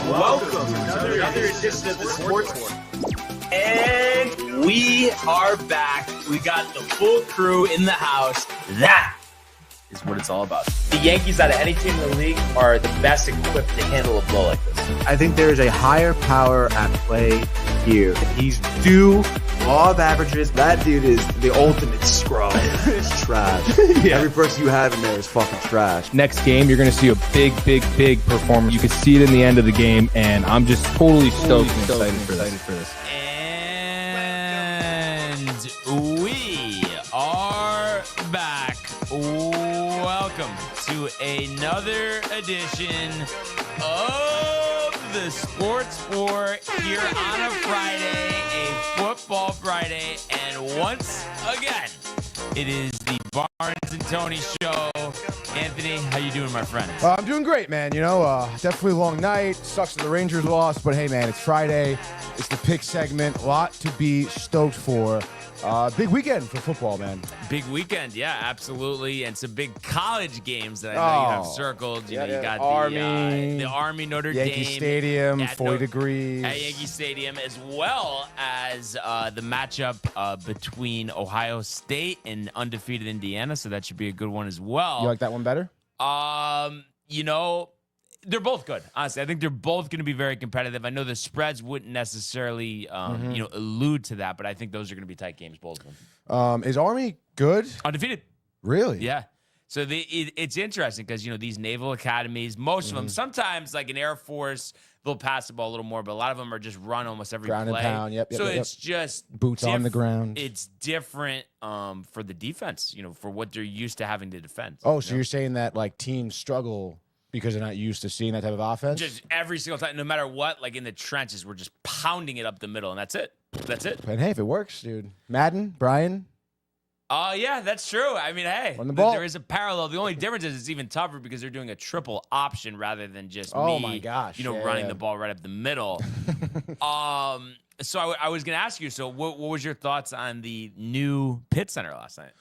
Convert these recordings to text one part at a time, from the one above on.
Welcome to another edition of the Sports War. And we are back. We got the full crew in the house. That is what it's all about. The Yankees, out of any team in the league, are the best equipped to handle a blow like this. I think there is a higher power at play here. He's due law of averages. That dude is the ultimate scrub. It's trash. Yeah. Every person you have in there is fucking trash. Next game, you're going to see a big performance. You can see it in the end of the game, and I'm just totally stoked and excited for this. And we are back. Welcome to another edition of the Sports War here on a Friday, a football Friday, and once again, it is the Barnes and Tony Show. Anthony, how you doing, my friend? I'm doing great, man. You know, definitely a long night. Sucks that the Rangers lost, but hey, man, it's Friday. It's the pick segment. A lot to be stoked for. Big weekend for football, man. Big weekend, yeah, absolutely. And some big college games that I know you have circled. You know, you got the Army, Notre Dame. Yankee Stadium, 40 degrees. At Yankee Stadium, as well as the matchup between Ohio State and undefeated Indiana. So that should be a good one as well. You like that one better? You know, they're both good. Honestly, I think they're both going to be very competitive. I know the spreads wouldn't necessarily, allude to that, but I think those are going to be tight games, both of them. Is Army good? Undefeated. Really? Yeah. So it's interesting because, these naval academies, most of them, sometimes like an Air Force, they'll pass the ball a little more, but a lot of them are just run almost every ground play. And pound. Yep. So it's just boots on the ground. It's different for the defense, for what they're used to having to defend. Oh, so you're saying that like teams struggle because they're not used to seeing that type of offense? Just every single time, no matter what, like in the trenches, we're just pounding it up the middle, and that's it. That's it. And hey, if it works, dude. Madden, Brian. Yeah, that's true. I mean, hey, Run the ball. There is a parallel. The only difference is it's even tougher because they're doing a triple option rather than just my gosh, running the ball right up the middle. So I was going to ask you, so what was your thoughts on the new Pitt Center last night?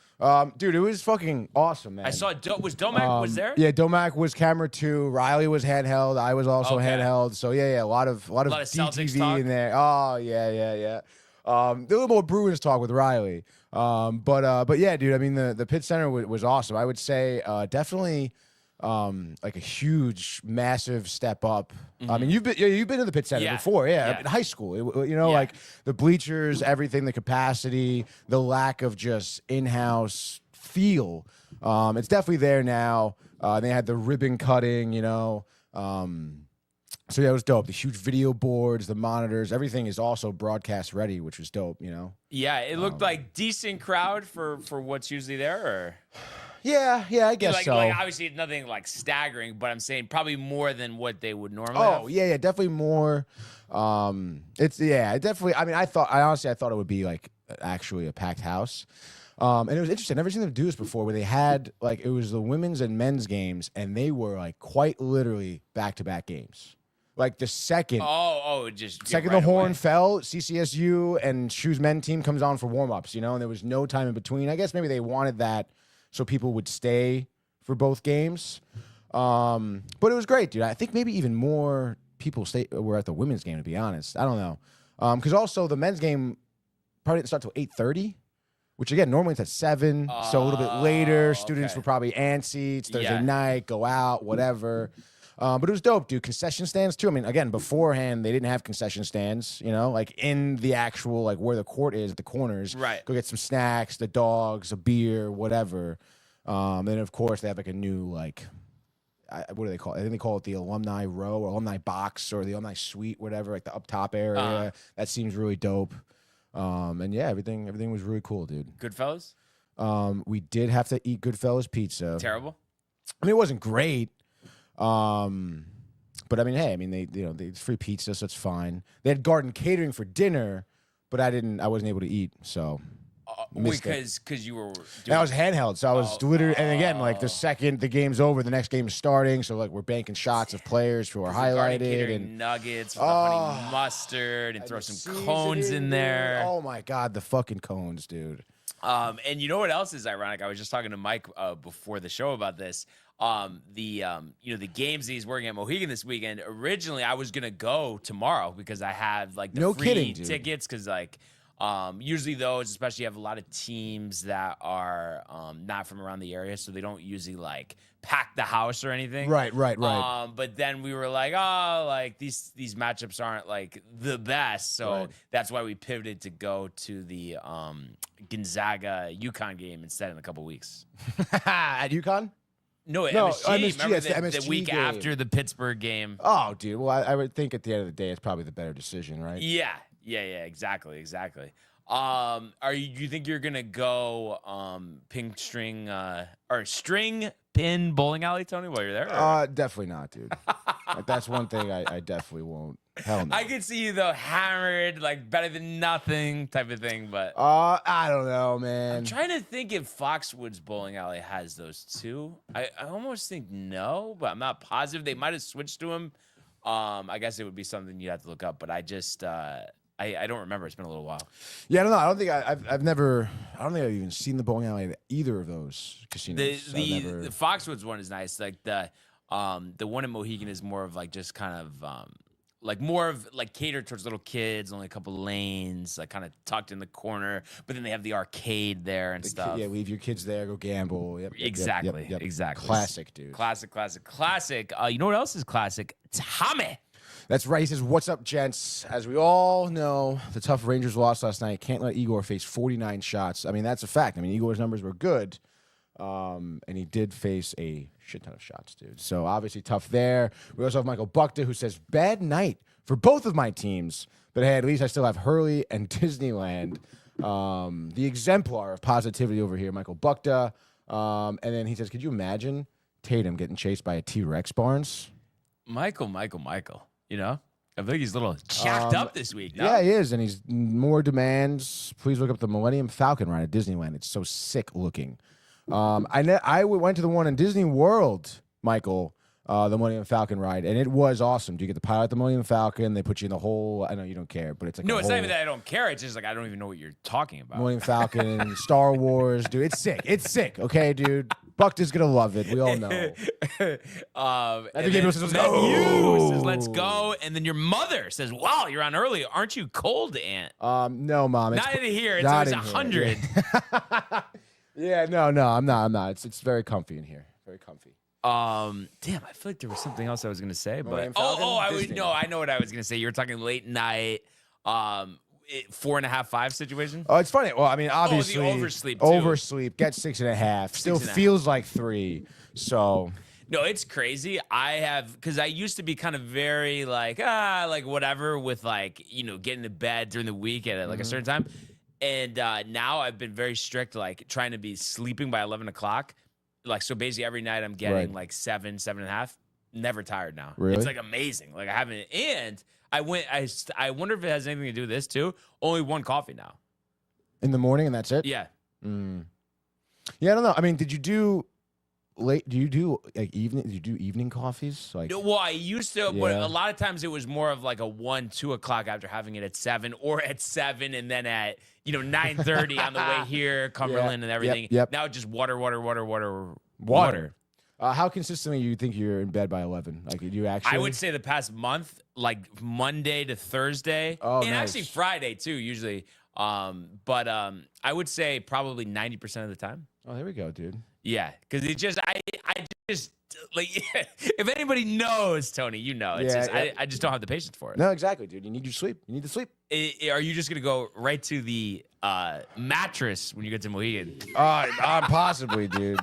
Dude, it was fucking awesome, man. I saw was Domac was there? Yeah, Domac was camera 2. Riley was handheld. I was also handheld. So yeah, a lot of Celtics DTV talk in there. Oh yeah. A little more Bruins talk with Riley. But yeah, dude. I mean, the Pitt Center was awesome. I would say definitely like a huge, massive step up. I mean, you've been to the Pitt Center before, in high school. Like the bleachers, everything, the capacity, the lack of just in-house feel. It's definitely there now. They had the ribbon cutting, So yeah, it was dope. The huge video boards, the monitors, everything is also broadcast ready, which was dope. Yeah, it looked like decent crowd for what's usually there, or. Yeah, I guess so. Like obviously nothing like staggering, but I'm saying probably more than what they would normally Oh, have. yeah, definitely more. Definitely. I mean, I honestly thought it would be like actually a packed house. And it was interesting. I've never seen them do this before where they had like, it was the women's and men's games and they were like quite literally back-to-back games. Like the second the horn fell, CCSU and Shoes men team comes on for warm-ups, and there was no time in between. I guess maybe they wanted that so people would stay for both games. But it was great, dude. I think maybe even more people were at the women's game, to be honest. I don't know. Because also the men's game probably didn't start till 8:30, which again, normally it's at 7, so a little bit later. Students were probably antsy. It's Thursday night, go out, whatever. But it was dope, dude. Concession stands too. I mean, again, beforehand they didn't have concession stands, like in the actual like where the court is at the corners. Right. Go get some snacks, the dogs, a beer, whatever. And of course they have like a new like what do they call it? I think they call it the alumni row or alumni box or the alumni suite, whatever, like the up top area. That seems really dope. And yeah, everything was really cool, dude. Goodfellas? We did have to eat Goodfellas pizza. Terrible? I mean, it wasn't great. But I mean, hey, they free pizza, so it's fine. They had garden catering for dinner, but I wasn't able to eat, so because you were doing... I was handheld, so I was literally, and again, like the second the game's over, the next game is starting, so like we're banking shots of players who are highlighted and nuggets with the honey mustard and throw some cones in there. Oh my god, the fucking cones, dude. And you know what else is ironic? I was just talking to Mike before the show about this. The games that he's working at Mohegan this weekend. Originally, I was gonna go tomorrow because I have like the No free kidding, dude. tickets. Because like usually those, especially, have a lot of teams that are not from around the area, so they don't usually like pack the house or anything. Right. But then we were like, oh, like these matchups aren't like the best, so Right. that's why we pivoted to go to the Gonzaga UConn game instead in a couple weeks. At UConn? No, No, MSG. MSG, Remember it's the the MSG week game. after the Pittsburgh game? Oh, dude. Well, I would think at the end of the day, it's probably the better decision, right? Yeah, exactly. Do you think you're gonna go ping string or string pin bowling alley, Tony, while you're there? or- Definitely not, dude. Like, that's one thing I definitely won't. Hell no. I could see you though, hammered, like better than nothing type of thing, but I don't know, man. I'm trying to think if Foxwoods Bowling Alley has those too. I almost think no, but I'm not positive. They might have switched to them. I guess it would be something you'd have to look up, but I just I don't remember. It's been a little while. Yeah, I don't know. I don't think I don't think I've even seen the bowling alley at either of those casinos. The I've never- Foxwoods one is nice. Like the one in Mohegan is more of like just kind of like more of like catered towards little kids, only a couple lanes, like kind of tucked in the corner. But then they have the arcade there and stuff. Yeah, leave your kids there, go gamble. Yep, Exactly. Classic, dude. Classic. You know what else is classic? Tommy. That's right. He says, "What's up, gents? As we all know, the tough Rangers lost last night. Can't let Igor face 49 shots. I mean, that's a fact. I mean, Igor's numbers were good, and he did face a shit ton of shots, dude. So obviously tough there. We also have Michael Buckta, who says, bad night for both of my teams, but hey, at least I still have Hurley and Disneyland. The exemplar of positivity over here, Michael Buckta. And then he says, could you imagine Tatum getting chased by a T-Rex, Barnes? Michael. You know, I think he's a little jacked up this week. No? Yeah, he is, and he's more demands. Please look up the Millennium Falcon ride at Disneyland. It's so sick looking. I went to the one in Disney World, Michael, the Millennium Falcon ride, and it was awesome. Do you get to pilot the Millennium Falcon? They put you in the whole. I know you don't care, but it's like No, a it's not even whole that I don't care. It's just like I don't even know what you're talking about. Millennium Falcon, Star Wars, dude. It's sick. It's sick. Okay, dude. Buckta's gonna love it. We all know. And think then, Gabriel says, "Let's then go." you says, let's go. And then your mother says, wow, you're on early. Aren't you cold, Aunt? No, Mom. It's Not in here. It's not always in here. 100. Yeah, no, I'm not. It's very comfy in here. Very comfy. Damn, I feel like there was something else I was gonna say, but Millennium Falcon? Disney. I know what I was gonna say. You were talking late night, 4.5, 5 situation. Oh, it's funny. Well, I mean, obviously, oversleep, too. Oversleep. Get 6.5. Still 6.5. feels like 3. So No, it's crazy. Because I used to be kind of very like whatever with like, getting to bed during the week at like a certain time. And now I've been very strict, like trying to be sleeping by 11 o'clock. Like, so basically every night I'm getting Right. like 7.5. Never tired now. Really? It's like amazing. Like I haven't, and I wonder if it has anything to do with this too. Only one coffee now. in the morning, and that's it. Yeah. Yeah, I don't know. I mean, did you do late? Do you do like evening? Did you do evening coffees? Like, No, well, I used to, but Yeah. a lot of times it was more of like a 1, 2 o'clock after having it at 7, or at 7 and then at 9:30 on the way here, Cumberland and everything. yep. Now it's just water. how consistently you think you're in bed by 11? Like, do you actually? I would say the past month, like Monday to Thursday, Oh, and nice. actually Friday too, usually. But I would say probably 90% of the time. Oh, there we go, dude. Yeah, because it just I just like if anybody knows, Tony, it's Yeah, just yeah. I just don't have the patience for it. No, exactly, dude. You need your sleep. You need to sleep. Are you just gonna go right to the mattress when you get to Mohegan? Possibly, dude.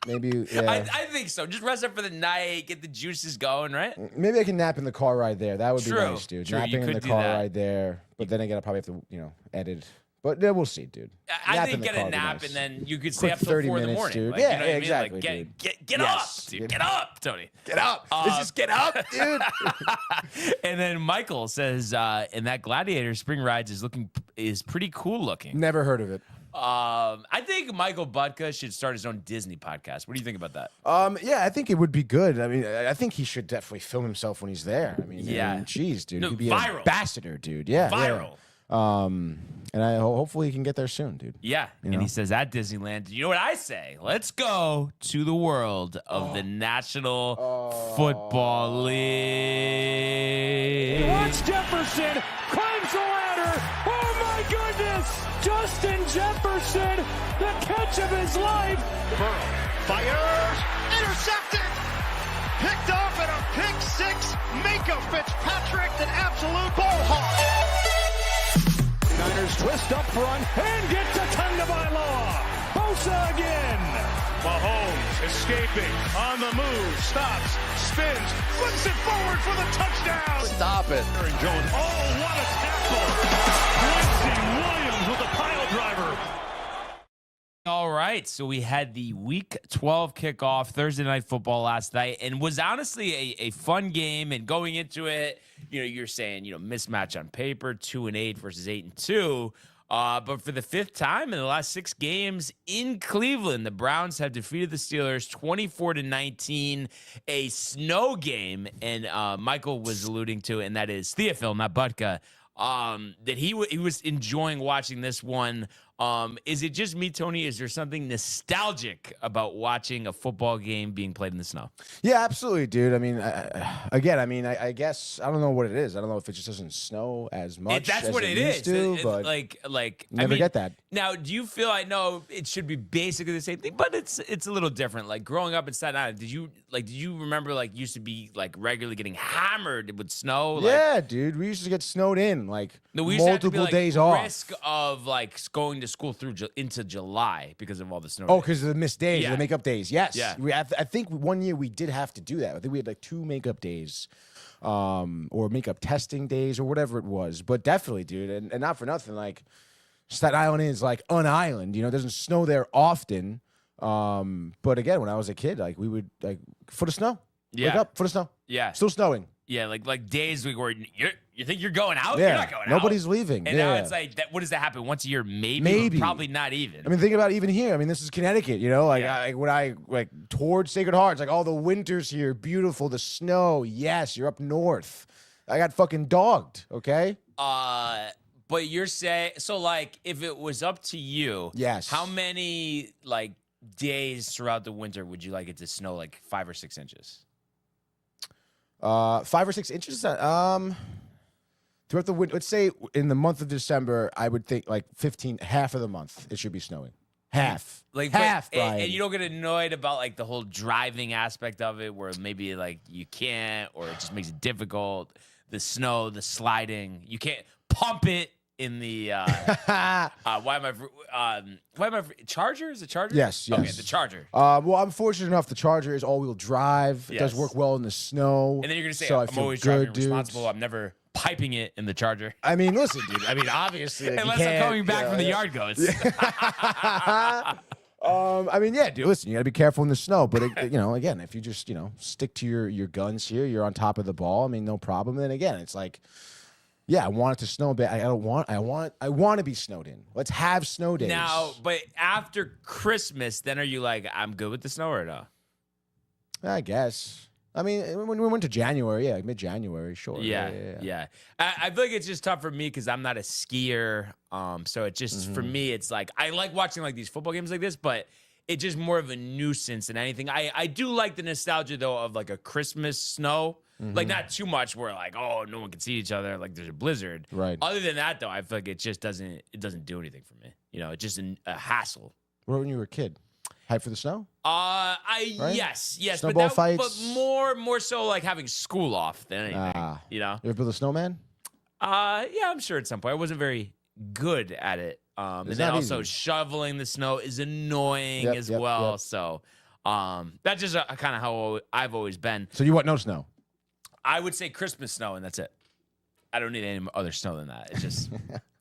Maybe. Yeah. I think so. Just rest up for the night, get the juices going, right? Maybe I can nap in the car ride there. That would be True. nice, dude. True, you Napping in could the do car that. ride there. But then again, I probably have to, edit. But yeah, we'll see, dude. I Nap think in the get car a would be nap nice. and then you could stay Quick up till 30 4 in the minutes, morning. dude. Like, Yeah, you know what I mean? exactly, Like, dude. get Yes. up, dude. Get up, Tony. Get up. Let's just get up, dude. And then Michael says, and that Gladiator Spring Rides is pretty cool looking. Never heard of it. I think Michael Butka should start his own Disney podcast. What do you think about that? Yeah, I think it would be good. I mean, I think he should definitely film himself when he's there. I mean, Yeah. jeez, dude. No, He could be viral. an ambassador, dude. Yeah. Viral. Yeah. And I hopefully he can get there soon, dude. Yeah, You and know? he says at Disneyland. You know what I say? Let's go to the world of the National Football League. Watch Jefferson climbs the ladder. Oh my goodness! Justin Jefferson, the catch of his life. Burrow fires, intercepted, picked off at a pick six. Minka Fitzpatrick, an absolute ball hawk. Niners twist up front and get to Tagovailoa. Bosa again. Mahomes escaping on the move, stops, spins, flips it forward for the touchdown. Stop it. Aaron Jones. Oh, what a tackle! Quincy Williams with a pile driver. All right, so we had the Week 12 kickoff, Thursday Night Football last night, and was honestly a fun game. And going into it, you're saying, mismatch on paper, 2-8 versus 8-2. But for the fifth time in the last 6 games in Cleveland, the Browns have defeated the Steelers 24-19, a snow game. And Michael was alluding to it, and that is Theophil, not Buttka, that he was enjoying watching this one. Is it just me, Tony? Is there something nostalgic about watching a football game being played in the snow? Yeah, absolutely, dude. I mean, I guess I don't know what it is. I don't know if it just doesn't snow as much. That's as what it is. used to, but like never get that. Now, do you feel? I know it should be basically the same thing, but it's a little different. Like growing up in Staten Island, did you remember used to be regularly getting hammered with snow? Yeah, dude. We used to get snowed in We used to have to be, multiple days off. risk of going to school through into July because of all the snow. Oh, because of the missed days, Yeah. the makeup days. Yes. Yeah. I think one year we did have to do that. I think we had 2 makeup days, or makeup testing days, or whatever it was. But definitely, dude, and not for nothing. Staten Island is an island. It doesn't snow there often. But again, when I was a kid, we would foot of snow. Yeah. Wake up, foot of snow. Yeah. Still snowing. Yeah, like days where you think you're going out, Yeah. you're not going out. Nobody's leaving. And Yeah. now it's that. What does that happen once a year? Maybe. Maybe. Probably not even. I mean, think about it even here. I mean, this is Connecticut, Yeah. when I toured Sacred Hearts, all the winters here, beautiful, the snow. Yes, you're up north. I got fucking dogged, okay? But you're saying if it was up to you, Yes. how many days throughout the winter would you like it to snow 5 or 6 inches? 5 or 6 inches. Throughout the winter, let's say in the month of December, I would think 15, half of the month it should be snowing. Half, half, Brian. And you don't get annoyed about the whole driving aspect of it, where maybe you can't, or it just makes it difficult. The snow, the sliding, you can't pump it in the. Why am I? Charger? Is it Charger? Yes, Okay, yes. the Charger. Well, I'm fortunate enough. The Charger is all-wheel drive. It does Yes. work well in the snow. And then you're gonna say, so I I'm feel always good, driving dude. responsible. I'm never piping it in the Charger. I mean, listen, dude. I mean, obviously, Unless I'm coming back from the yard goats. I mean, yeah, dude. Listen, you gotta be careful in the snow. But again, if you just stick to your guns here, you're on top of the ball. I mean, no problem. Then again, it's yeah, I want it to snow a bit. I want to be snowed in. Let's have snow days. Now, but after Christmas, then are you I'm good with the snow or no? I guess. I mean, when we went to January, yeah, mid-January, sure. Yeah. I feel like it's just tough for me because I'm not a skier. So it just for me, it's I like watching these football games like this, but it's just more of a nuisance than anything. I do like the nostalgia though of a Christmas snow. Not too much where oh, no one can see each other, there's a blizzard. Right. Other than that though, I feel like it just doesn't do anything for me. It's just a hassle. What when you were a kid? Hype for the snow? Right? Yes, Snowball but fights? but more so having school off than anything. You ever build a snowman? Yeah, I'm sure at some point I wasn't very good at it. And then not also easy. shoveling the snow is annoying as well. Yep. So that's just kind of how I've always been. So you want no snow? I would say Christmas snow, and that's it. I don't need any other snow than that. It's just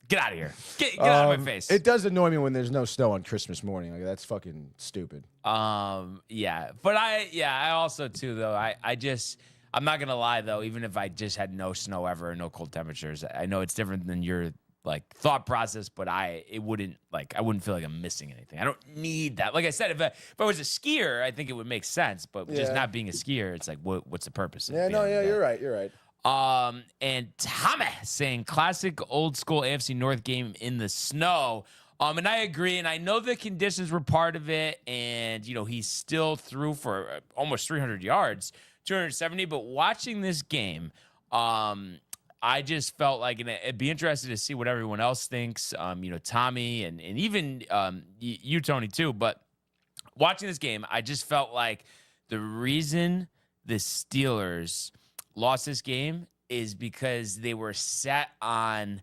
get out of here. Get out of my face. It does annoy me when there's no snow on Christmas morning. That's fucking stupid. Yeah, but I also too though. I'm not gonna lie though. Even if I just had no snow ever and no cold temperatures, I know it's different than your thought process, but I wouldn't feel like I'm missing anything. I don't need that. Like I said, if I was a skier, I think it would make sense. But just not being a skier, it's what's the purpose? Yeah, no, yeah, you're right. You're right. And Tommy saying classic old school AFC North game in the snow. And I agree. And I know the conditions were part of it. And, he still threw for almost 300 yards, 270. But watching this game, I just felt like, and it'd be interested to see what everyone else thinks, Tommy and even you, Tony, too. But watching this game, I just felt like the reason the Steelers lost this game is because they were set on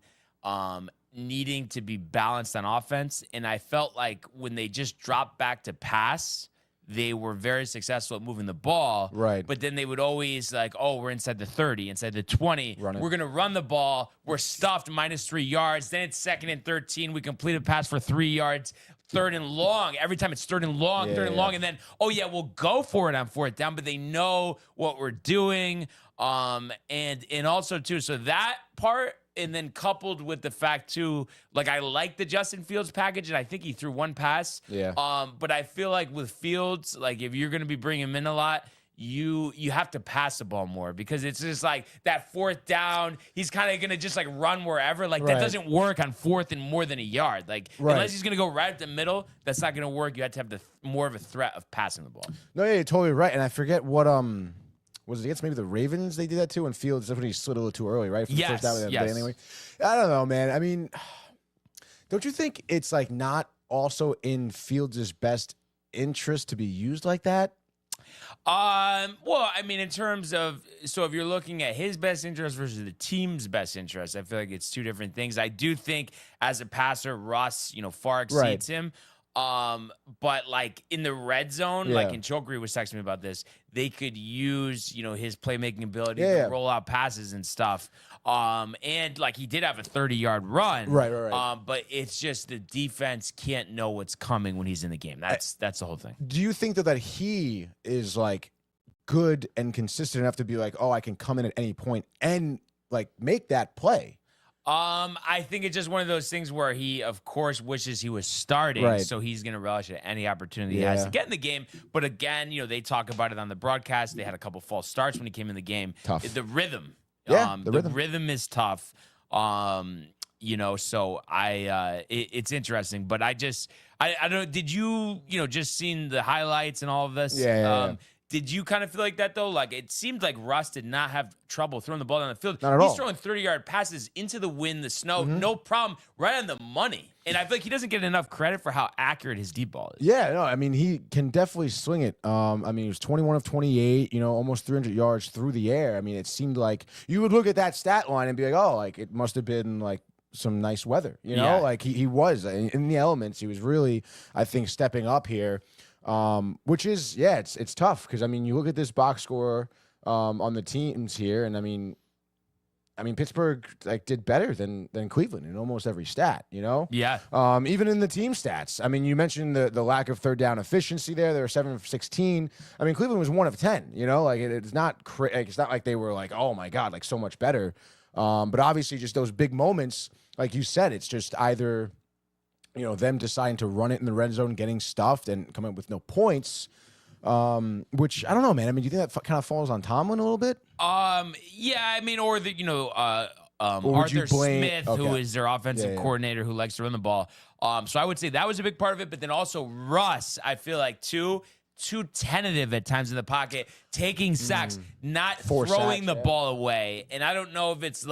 needing to be balanced on offense. And I felt like when they just dropped back to pass, they were very successful at moving the ball. Right. But then they would always we're inside the 30, inside the 20. We're going to run the ball. We're stuffed -3 yards. Then it's 2nd and 13. We complete a pass for 3 yards. 3rd and long. Every time it's 3rd and long, 3rd and long. And then, we'll go for it on 4th down, but they know what we're doing. And also, too, so that part, and then coupled with the fact, too, I like the Justin Fields package, and I think he threw one pass. Yeah. But I feel like with Fields, if you're going to be bringing him in a lot, you have to pass the ball more, because it's just that 4th down, he's kind of going to just run wherever. That doesn't work on 4th and more than a yard. Unless he's going to go right at the middle, that's not going to work. You have to have more of a threat of passing the ball. No, yeah, you're totally right. And I forget what was it against maybe the Ravens they did that too, and Fields definitely slid a little too early, right? For the first down of the day anyway. I don't know, man. I mean, don't you think it's not also in Fields' best interest to be used like that? Well, I mean, in terms of, so if you're looking at his best interest versus the team's best interest, I feel like it's two different things. I do think as a passer, Russ, far exceeds him. But in the red zone, and Chokri was texting me about this, they could use, his playmaking ability to roll out passes and stuff. And he did have a 30-yard run. Right. But it's just the defense can't know what's coming when he's in the game. That's the whole thing. Do you think that he is good and consistent enough to be I can come in at any point and make that play? I think it's just one of those things where he, of course, wishes he was starting, so he's going to relish at any opportunity he has to get in the game. But again, they talk about it on the broadcast. They had a couple false starts when he came in the game. Tough. The rhythm. Yeah, the rhythm is tough. So it's interesting. But I don't, did you, just seen the highlights and all of this? Yeah. Did you kind of feel like that, though? It seemed like Russ did not have trouble throwing the ball down the field. Not at all. He's throwing 30-yard passes into the wind, the snow, no problem, right on the money. And I feel like he doesn't get enough credit for how accurate his deep ball is. Yeah, no, I mean, he can definitely swing it. He was 21 of 28, almost 300 yards through the air. I mean, it seemed like you would look at that stat line and be it must have been some nice weather, he was in the elements. He was really, I think, stepping up here. Which is, it's tough because you look at this box score on the teams here, and I mean Pittsburgh did better than Cleveland in almost every stat, Yeah. Even in the team stats. You mentioned the lack of 3rd down efficiency there. They were 7 of 16. Cleveland was 1 of 10. It's not it's not like they were oh my god, so much better. But obviously, just those big moments, like you said, it's just either them deciding to run it in the red zone, getting stuffed, and coming up with no points, which I don't know, man. Do you think that kind of falls on Tomlin a little bit? Yeah, or the, Arthur Smith, who is their offensive coordinator who likes to run the ball. So I would say that was a big part of it, but then also Russ, I feel like, too tentative at times in the pocket, taking sacks, not throwing the ball away. And I don't know if it's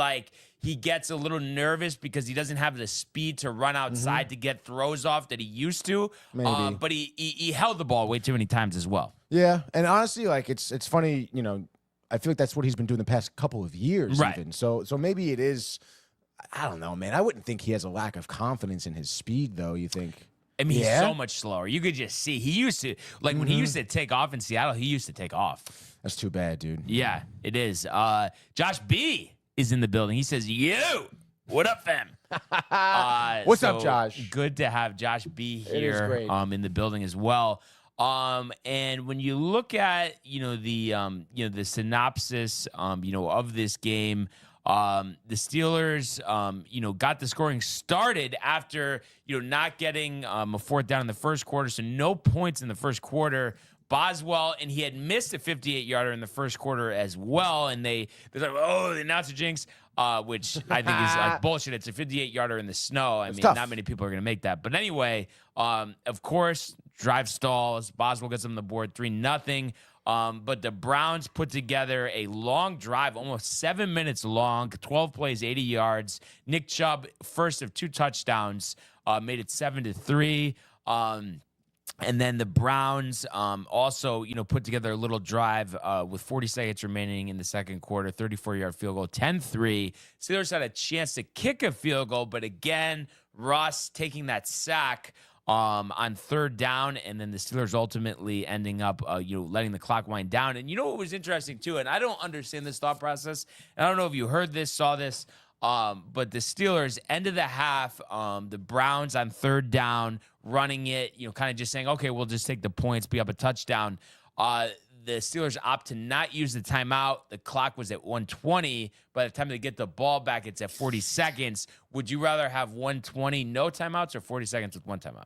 he gets a little nervous because he doesn't have the speed to run outside to get throws off that he used to. Maybe. But he held the ball way too many times as well. Yeah, and honestly, it's funny, I feel like that's what he's been doing the past couple of years even. So maybe it is, I don't know, man. I wouldn't think he has a lack of confidence in his speed, though, you think? He's so much slower. You could just see. He used to, when he used to take off in Seattle, he used to take off. That's too bad, dude. Yeah, it is. Josh B. is in the building. He says, what up, fam? What's up, Josh? Good to have Josh B here great. In the building as well. And when you look at, the synopsis, of this game, the Steelers, got the scoring started after, not getting a 4th down in the first quarter. So no points in the first quarter. Boswell, and he had missed a 58-yarder in the first quarter as well. And they're like, oh, the announcer jinx, which I think is like bullshit. It's a 58-yarder in the snow. I mean, tough. not many people are going to make that. But anyway, of course, drive stalls. Boswell gets them the board 3-0. But the Browns put together a long drive, almost 7 minutes long, 12 plays, 80 yards. Nick Chubb, first of 2 touchdowns, made it 7-3. And then the Browns also, put together a little drive with 40 seconds remaining in the second quarter, 34-yard field goal, 10-3. Steelers had a chance to kick a field goal, but again, Russ taking that sack on third down, and then the Steelers ultimately ending up, letting the clock wind down. And you know what was interesting, too, and I don't understand this thought process, and I don't know if you heard this, saw this, but the Steelers, end of the half, the Browns on third down, running it, kind of just saying, okay, we'll just take the points, be up a touchdown. The Steelers opt to not use the timeout. The clock was at 1:20. By the time they get the ball back, it's at 40 seconds. Would you rather have 1:20, no timeouts, or 40 seconds with one timeout?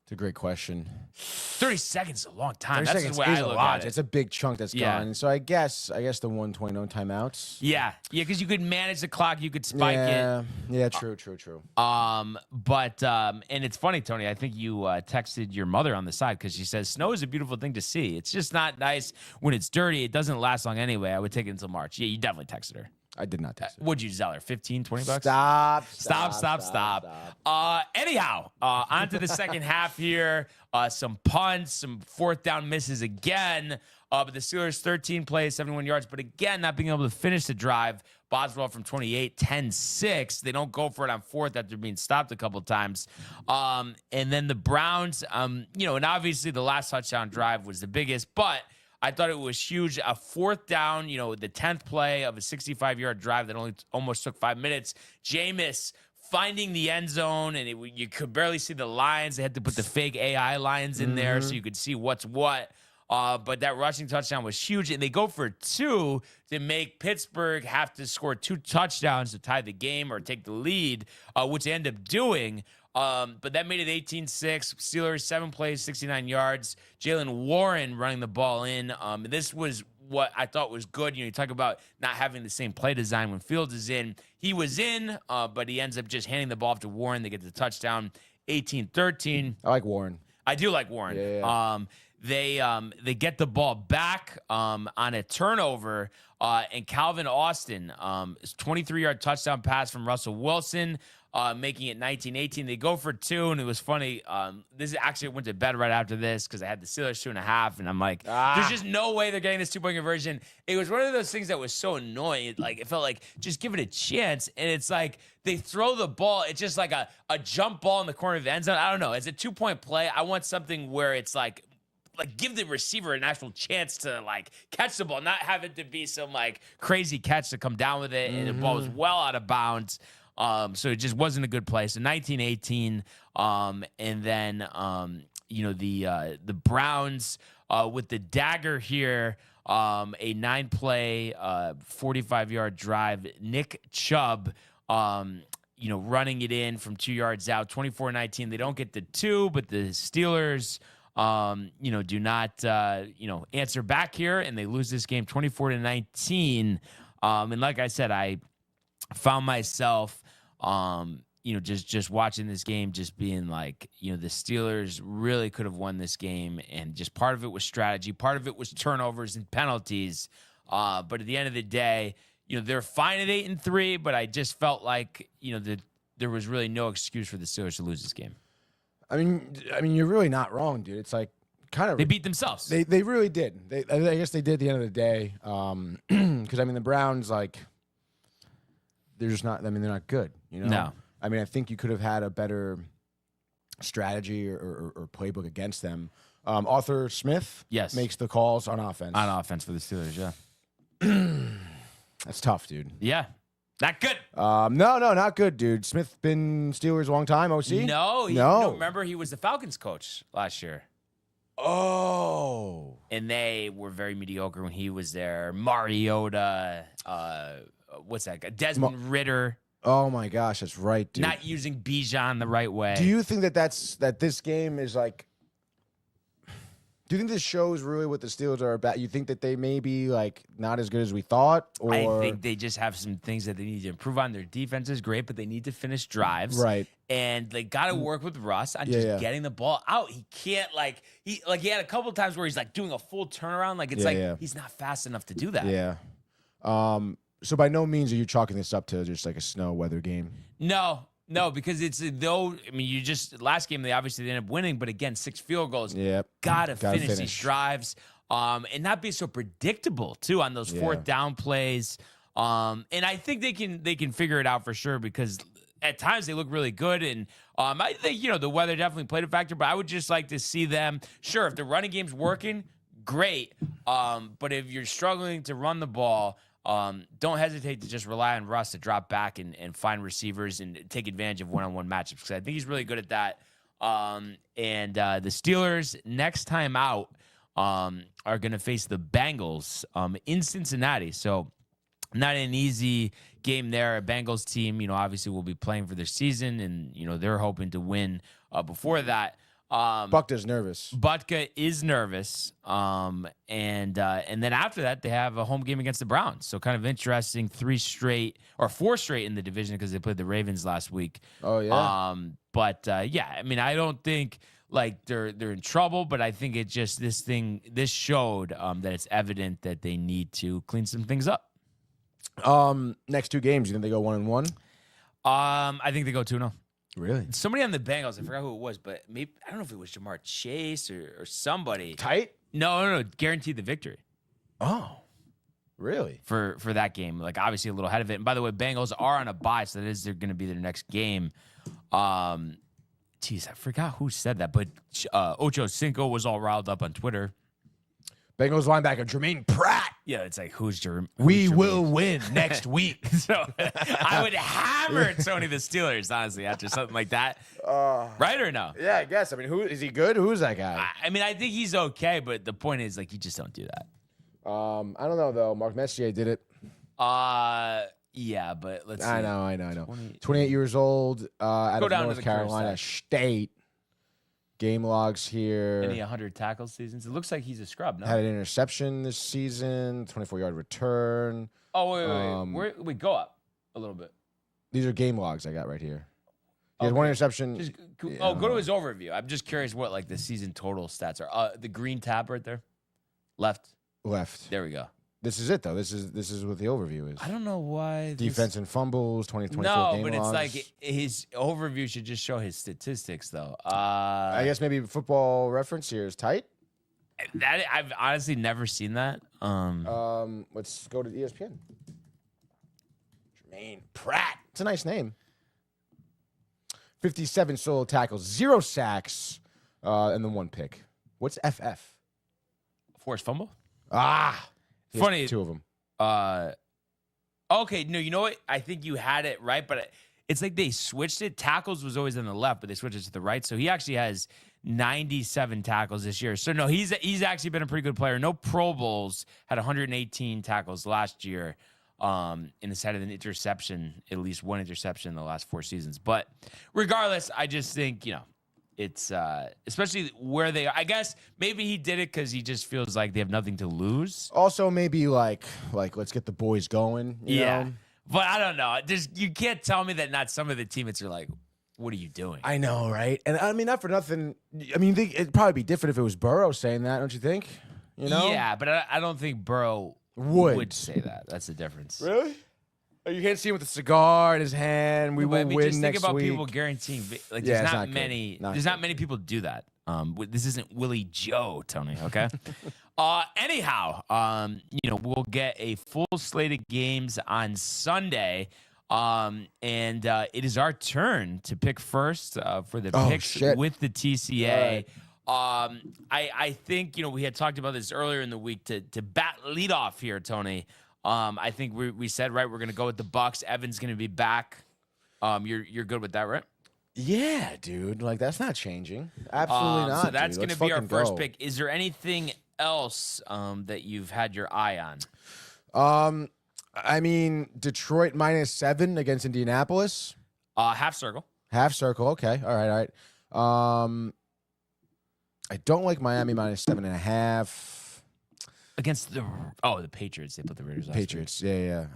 It's a great question. 30 seconds is a long time. 30 That's seconds the way is I a look lot. at it. It's a big chunk that's Yeah. gone. So I guess the 120 no timeouts. Yeah, because you could manage the clock, you could spike it. Yeah, true. But and it's funny, Tony. I think you texted your mother on the side because she says snow is a beautiful thing to see. It's just not nice when it's dirty. It doesn't last long anyway. I would take it until March. Yeah, you definitely texted her. I did not text it. Would you sell her? 15, 20 bucks? Stop. Anyhow, on to the second half here. Some punts, some fourth down misses again. But the Steelers 13 plays, 71 yards. But again, not being able to finish the drive. Boswell from 28, 10-6. They don't go for it on fourth after being stopped a couple times. And then the Browns, and obviously the last touchdown drive was the biggest, but I thought it was huge. A fourth down, the 10th play of a 65-yard drive that almost took 5 minutes. Jameis finding the end zone, and you could barely see the lines. They had to put the fake AI lines in there so you could see what's what. But that rushing touchdown was huge, and they go for 2 to make Pittsburgh have to score 2 touchdowns to tie the game or take the lead, which they end up doing. But that made it 18-6. Steelers, 7 plays, 69 yards. Jalen Warren running the ball in. This was what I thought was good. You talk about not having the same play design when Fields is in. He was in, but he ends up just handing the ball off to Warren. They get the touchdown, 18-13. I like Warren. I do like Warren. Yeah. They get the ball back on a turnover, and Calvin Austin, 23-yard touchdown pass from Russell Wilson, making it 19-18. They go for 2, and it was funny. This actually went to bed right after this because I had the Steelers 2.5, and I'm like, there's just no way they're getting this 2-point conversion. It was one of those things that was so annoying. It felt like just give it a chance, and it's like they throw the ball. It's just like a jump ball in the corner of the end zone. I don't know. It's a 2-point play. I want something where it's like give the receiver an actual chance to catch the ball, not have it to be some crazy catch to come down with it, and the ball was well out of bounds. So it just wasn't a good play. So 19-18, and then the Browns with the dagger here, a 9-play, 45-yard drive. Nick Chubb, running it in from 2 yards out, 24-19. They don't get the 2, but the Steelers do not, answer back here, and they lose this game 24-19. And like I said, I found myself, just watching this game, just being the Steelers really could have won this game, and just part of it was strategy, part of it was turnovers and penalties. But at the end of the day, they're fine at 8-3, but I just felt like, that there was really no excuse for the Steelers to lose this game. I mean, you're really not wrong, dude. It's kind of they beat themselves. They really did. I guess they did at the end of the day. Because the Browns, they're just not. They're not good. No. I think you could have had a better strategy or playbook against them. Arthur Smith, yes, makes the calls on offense. On offense for the Steelers, yeah. That's tough, dude. Yeah. Not good. No, not good, dude. Smith been Steelers a long time, OC? No. Remember, he was the Falcons coach last year. Oh. And they were very mediocre when he was there. Mariota, what's that guy? Desmond Ritter. Oh, my gosh, that's right, dude. Not using Bijan the right way. Do you think that this game is Do you think this shows really what the Steelers are about? You think that they may be like not as good as we thought, or I think they just have some things that they need to improve on. Their defense is great, but they need to finish drives. Right. And they got to work with Russ on Yeah, just yeah. getting the ball out. He can't he had a couple of times where he's like doing a full turnaround. Like it's he's not fast enough to do that. Yeah. So by no means are you chalking this up to just like a snow weather game. No, because it's you just last game they obviously ended up winning, but again 6 field goals. Yep. Gotta finish these drives, and not be so predictable too on those fourth down plays. And I think they can figure it out for sure because at times they look really good. And I think the weather definitely played a factor. But I would just like to see them. Sure, if the running game's working, great. But if you're struggling to run the ball. Don't hesitate to just rely on Russ to drop back and find receivers and take advantage of one-on-one matchups because I think he's really good at that. And the Steelers next time out are going to face the Bengals in Cincinnati. So not an easy game there. A Bengals team, obviously will be playing for their season and, they're hoping to win before that. Buckta's nervous. Butka is nervous. And then after that, they have a home game against the Browns. So kind of interesting 4 straight in the division because they played the Ravens last week. Oh, yeah. I don't think they're in trouble, but I think it just this showed that it's evident that they need to clean some things up. Next 2 games, you think they go 1-1? I think they go 2-0. Really? Somebody on the Bengals, I forgot who it was, but maybe I don't know if it was Jamar Chase or somebody. Tight? No, guaranteed the victory. Oh, really? For that game, obviously a little ahead of it. And by the way, Bengals are on a bye, so they're going to be their next game. I forgot who said that, but Ocho Cinco was all riled up on Twitter. Bengals linebacker Jermaine Pratt. Yeah, it's like who's Jermaine? We will win next week. So I would hammer Tony the Steelers, honestly, after something like that. Right or no? Yeah, I guess. I mean, who is he good? Who's that guy? I think he's okay, but the point is, you just don't do that. I don't know though. Mark Messier did it. Yeah, but let's see. I know. 28 years old. Out of down to North the Carolina career State. Game logs here. Any 100 tackle seasons? It looks like he's a scrub, no? Had an interception this season. 24-yard return. Oh, wait. We go up a little bit. These are game logs I got right here. He had 1 interception. Go to his overview. I'm just curious what the season total stats are. The green tab right there, left. There we go. This is it though. This is what the overview is. I don't know why. Defense and fumbles. 2024 game but logs. it's his overview should just show his statistics though. I guess maybe Football Reference here is tight. That I've honestly never seen that. Let's go to ESPN. Jermaine Pratt. It's a nice name. 57 solo tackles, 0 sacks, and then 1 pick. What's FF? Forced fumble. He has Funny. 2 of them. Okay, no, you know what? I think you had it right, but it's like they switched it. Tackles was always on the left, but they switched it to the right. So he actually has 97 tackles this year. So no, he's actually been a pretty good player. No Pro Bowls. Had 118 tackles last year. In the side of an interception, at least 1 interception in the last 4 seasons. But regardless, I just think, it's especially where they are. I guess maybe he did it because he just feels like they have nothing to lose. Also, maybe like let's get the boys going. You know? But I don't know. You can't tell me that not some of the teammates are like, what are you doing? I know, right? And I mean, not for nothing. I mean, it'd probably be different if it was Burrow saying that, don't you think? Yeah, but I don't think Burrow would say that. That's the difference. Really? You can't see him with a cigar in his hand. We will win just next think about week. people guaranteeing. There's it's not not many. good. Not There's good. not many people do that. This isn't Willie Joe, Tony. Okay. Anyhow, we'll get a full slate of games on Sunday. And it is our turn to pick first for the picks with the TCA. I think we had talked about this earlier in the week to bat lead off here, Tony. I think we said right we're gonna go with the Bucks. Evan's gonna be back. You're good with that, right? Yeah, dude. That's not changing. Absolutely not. So that's dude. gonna Let's be our fucking first go. pick. Is there anything else that you've had your eye on? I mean, Detroit -7 against Indianapolis. Half circle. Half circle. Okay. All right. I don't like Miami minus 7.5. Against the Patriots. They put the Raiders last Patriots. Yeah.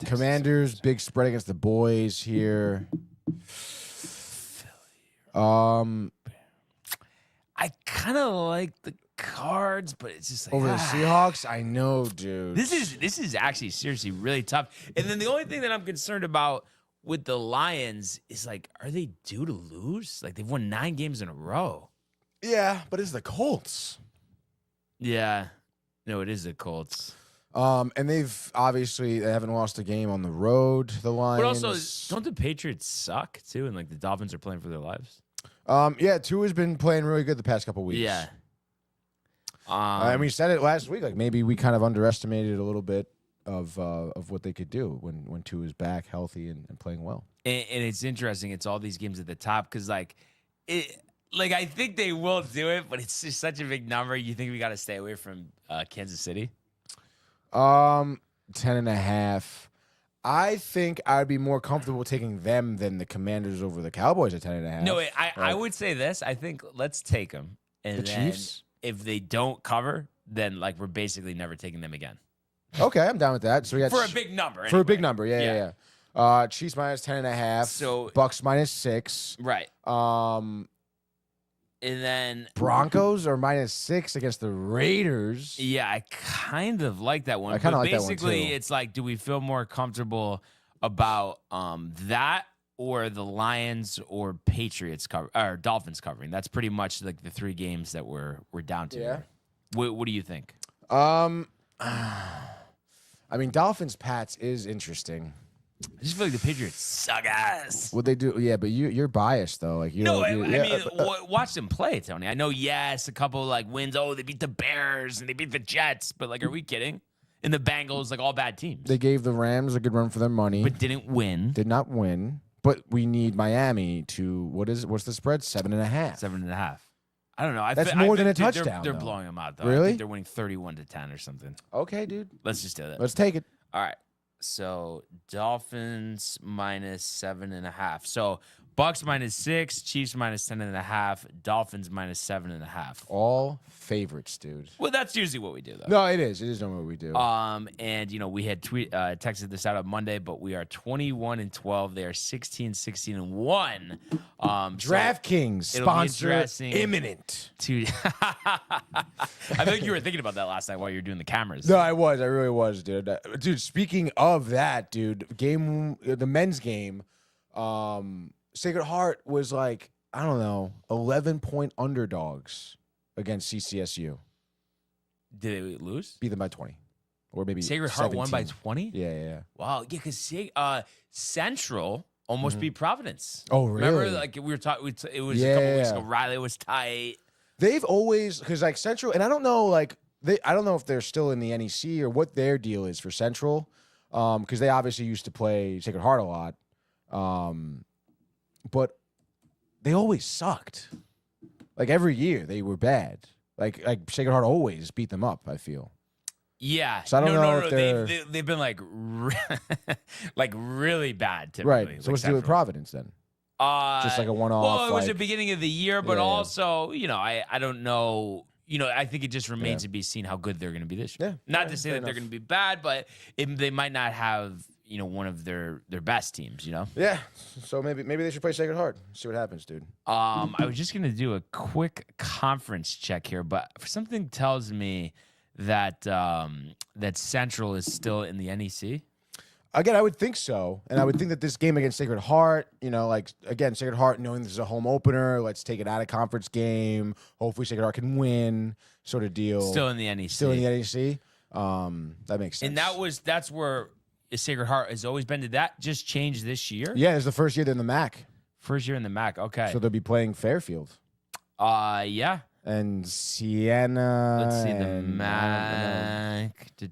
Commanders, big spread against the boys here. I kind of like the Cards, but it's just like Over the Seahawks? I know, dude. This is actually seriously really tough. And then the only thing that I'm concerned about with the Lions is like, are they due to lose? Like they've won 9 games in a row. Yeah, but it's the Colts. Yeah. No, it is the Colts. And they haven't lost a game on the road, the Lions. But also, don't the Patriots suck too? And like the Dolphins are playing for their lives. Yeah, Tua's been playing really good the past couple weeks. Yeah. And we said it last week. Like maybe we kind of underestimated a little bit of what they could do when Tua is back healthy and playing well. And it's interesting. It's all these games at the top because I think they will do it, but it's just such a big number. You think we got to stay away from Kansas City? 10.5. I think I'd be more comfortable taking them than the Commanders over the Cowboys at 10.5. No, I would say this. I think let's take them. And the then Chiefs? if they don't cover, then like we're basically never taking them again. Okay, I'm down with that. So we got For a big number. For a big anyway. number, yeah. Chiefs minus 10.5. So Bucks minus 6. right. Um, And then Broncos are minus 6 against the Raiders. yeah, I kind of like that one. I kinda But like that one, basically, too. it's like, do we feel more comfortable about that or the Lions or Patriots cover or Dolphins covering? That's pretty much like the 3 games that we're down to. Yeah. What do you think? I mean, Dolphins Pats is interesting. I just feel like the Patriots suck ass. What they do, yeah, but you're biased though. Like Watch them play, Tony. I know, yes, a couple like wins. Oh, they beat the Bears and they beat the Jets, but like, are we kidding? And the Bengals, like all bad teams, they gave the Rams a good run for their money, but didn't win. did not win. But we need Miami to what's the spread? 7.5. 7.5. I don't know. That's more than a touchdown, They're though. blowing them out though. Really? I think they're winning 31-10 or something. Okay, dude. Let's just do that. Let's take it. All right. So Dolphins minus 7.5. So Bucks minus 6, Chiefs minus 10.5, Dolphins minus 7.5. All favorites, dude. Well, that's usually what we do though. No, it is. It is normally what we do. And we had texted this out on Monday, but we are 21-12. They are 16-16-1. DraftKings it'll be sponsor interesting imminent. I think you were thinking about that last night while you were doing the cameras. No, I was. I really was, dude. Dude, speaking of that, dude, the men's game, Sacred Heart was like, I don't know, 11-point underdogs against CCSU. Did they lose? Beat them by 20. Or maybe Sacred Heart 17. won by 20? Yeah. Wow. Yeah, because Central almost beat Providence. Oh, really? Remember, like we were talking, it was a couple weeks ago. Riley was tight. They've always, because like Central, and I don't know, like, I don't know if they're still in the NEC or what their deal is for Central, because they obviously used to play Sacred Heart a lot. But they always sucked. Like every year they were bad. Like Sacred Heart always beat them up, I feel. Yeah. So I don't know if they're... They've been like really bad typically. Right. So like what's to do with Providence then? Just like a one-off. Well, it was the like... beginning of the year, but also, I don't know. I think it just remains to be seen how good they're going to be this year. Yeah. Not to say that they're going to be bad, but they might not have one of their best teams. Yeah. So maybe they should play Sacred Heart. See what happens, dude. I was just going to do a quick conference check here, but something tells me that that Central is still in the NEC. Again, I would think so. And I would think that this game against Sacred Heart, Sacred Heart knowing this is a home opener, let's take it out of conference game. Hopefully Sacred Heart can win, sort of deal. Still in the NEC. Still in the NEC. That makes sense. And that's where Sacred Heart has always been. Did that just change this year? Yeah, it's the first year they're in the MAC. First year in the MAC. Okay. So they'll be playing Fairfield. Yeah. And Siena. Let's see the MAC. I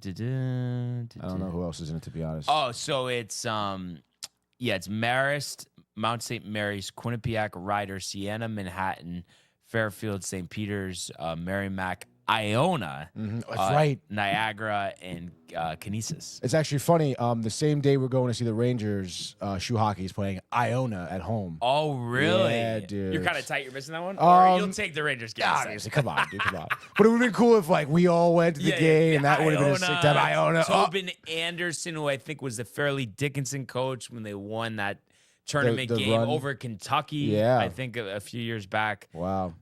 don't know who else is in it, to be honest. Oh, so it's it's Marist, Mount St. Mary's, Quinnipiac, Ryder, Siena, Manhattan, Fairfield, St. Peter's, Merrimack, Iona, That's right. Niagara, and Kinesis. It's actually funny. The same day we're going to see the Rangers, shoe hockey is playing Iona at home. Oh, really? Yeah, dude. You're kind of tight. You're missing that one? Or you'll take the Rangers game. Obviously, come on, dude, come on. But it would have been cool if we all went to the game, and that would have been a sick time. Iona. Tobin Anderson, who I think was the Fairleigh Dickinson coach when they won that tournament game run. over Kentucky. Yeah. I think a few years back. Wow.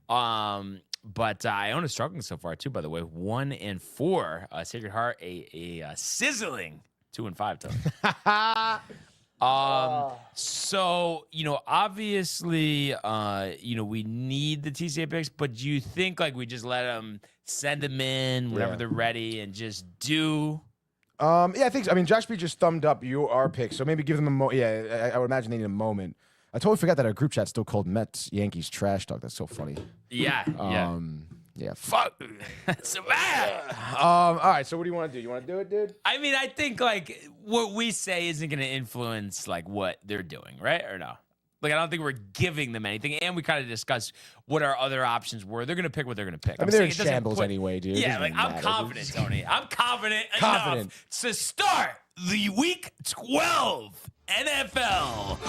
But Iona's struggling so far too. By the way, 1-4. Sacred Heart a sizzling 2-5. So obviously, we need the TCA picks, but do you think we just let them send them in whenever they're ready and just do? Yeah, I think so. I mean, Josh B just thumbed up our pick, so maybe give them a I would imagine they need a moment. I totally forgot that our group chat's still called Mets Yankees Trash Talk. That's so funny. Yeah. Yeah. Fuck. That's so bad. All right. So what do you want to do? You want to do it, dude? I mean, I think what we say isn't going to influence what they're doing, right? Or no? I don't think we're giving them anything, and we kind of discussed what our other options were. They're going to pick what they're going to pick. I mean, they're in shambles anyway, dude. Yeah, I'm confident, Tony. I'm confident enough to start the Week 12 NFL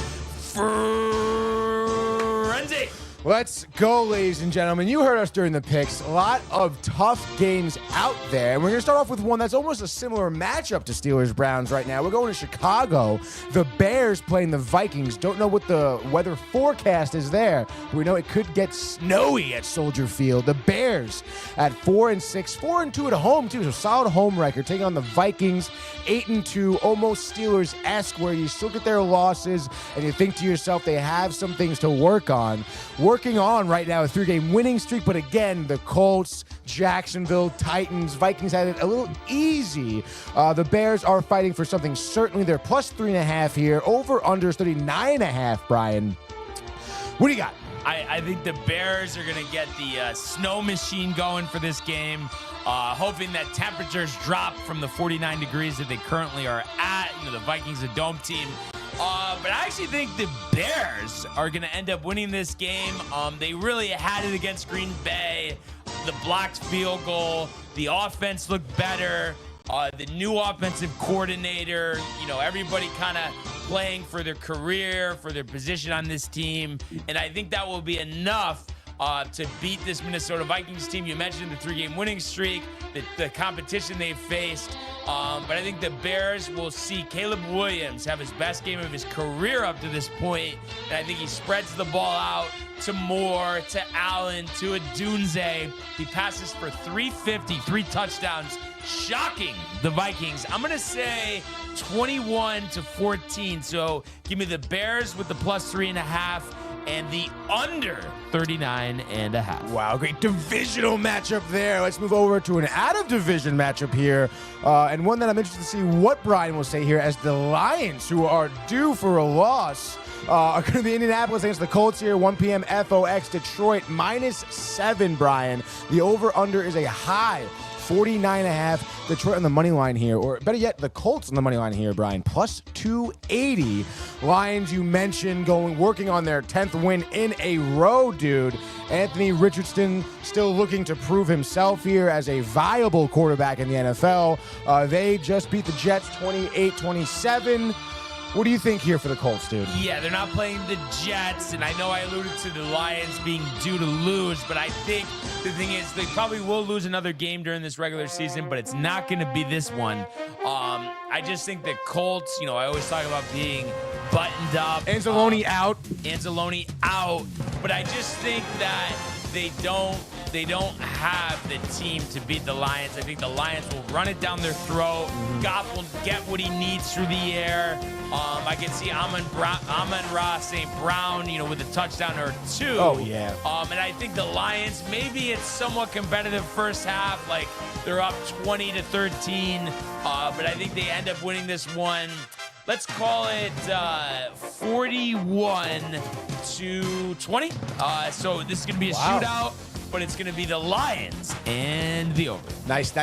Frenzy. Let's go, ladies and gentlemen. You heard us during the picks. A lot of tough games out there. And we're going to start off with one that's almost a similar matchup to Steelers-Browns right now. We're going to Chicago. The Bears playing the Vikings. Don't know what the weather forecast is there, but we know it could get snowy at Soldier Field. The Bears at 4-6, 4-2 at home, too. So solid home record. Taking on the Vikings, 8-2, almost Steelers-esque, where you still get their losses, and you think to yourself they have some things to work on. Working on right now a 3-game winning streak, but again, the Colts, Jacksonville, Titans, Vikings had it a little easy. The Bears are fighting for something. Certainly, they're plus 3.5 here. Over under 39.5. Brian, what do you got? I think the Bears are going to get the snow machine going for this game, hoping that temperatures drop from the 49 degrees that they currently are at. The Vikings, a dome team. But I actually think the Bears are going to end up winning this game. They really had it against Green Bay. The blocked field goal. The offense looked better. The new offensive coordinator, everybody kind of playing for their career, for their position on this team. And I think that will be enough to beat this Minnesota Vikings team. You mentioned the 3-game winning streak, the competition they've faced. But I think the Bears will see Caleb Williams have his best game of his career up to this point. And I think he spreads the ball out to Moore, to Allen, to Adunze. He passes for 350, 3 touchdowns, shocking the Vikings. I'm going to say 21-14. So give me the Bears with the plus 3.5. And the under 39.5. Wow, great divisional matchup there. Let's move over to an out-of-division matchup here. And one that I'm interested to see what Brian will say here, as the Lions, who are due for a loss, are going to be Indianapolis against the Colts here. 1 p.m. FOX, Detroit, -7, Brian. The over-under is a high 49.5. Detroit on the money line here, or better yet, the Colts on the money line here, Brian, plus 280. Lions, you mentioned, working on their 10th win in a row, dude. Anthony Richardson still looking to prove himself here as a viable quarterback in the NFL. They just beat the Jets 28-27. What do you think here for the Colts, dude? Yeah, they're not playing the Jets, and I know I alluded to the Lions being due to lose, but I think the thing is they probably will lose another game during this regular season, but it's not going to be this one. I just think the Colts, I always talk about being buttoned up. Anzalone out, but I just think that they don't have the team to beat the Lions. I think the Lions will run it down their throat. Goff will get what he needs through the air. I can see Amon-Ra St. Brown, with a touchdown or 2. Oh, yeah. And I think the Lions, maybe it's somewhat competitive first half, they're up 20-13. But I think they end up winning this one. Let's call it 41-20. So this is going to be a shootout, but it's going to be the Lions and the over. Nice.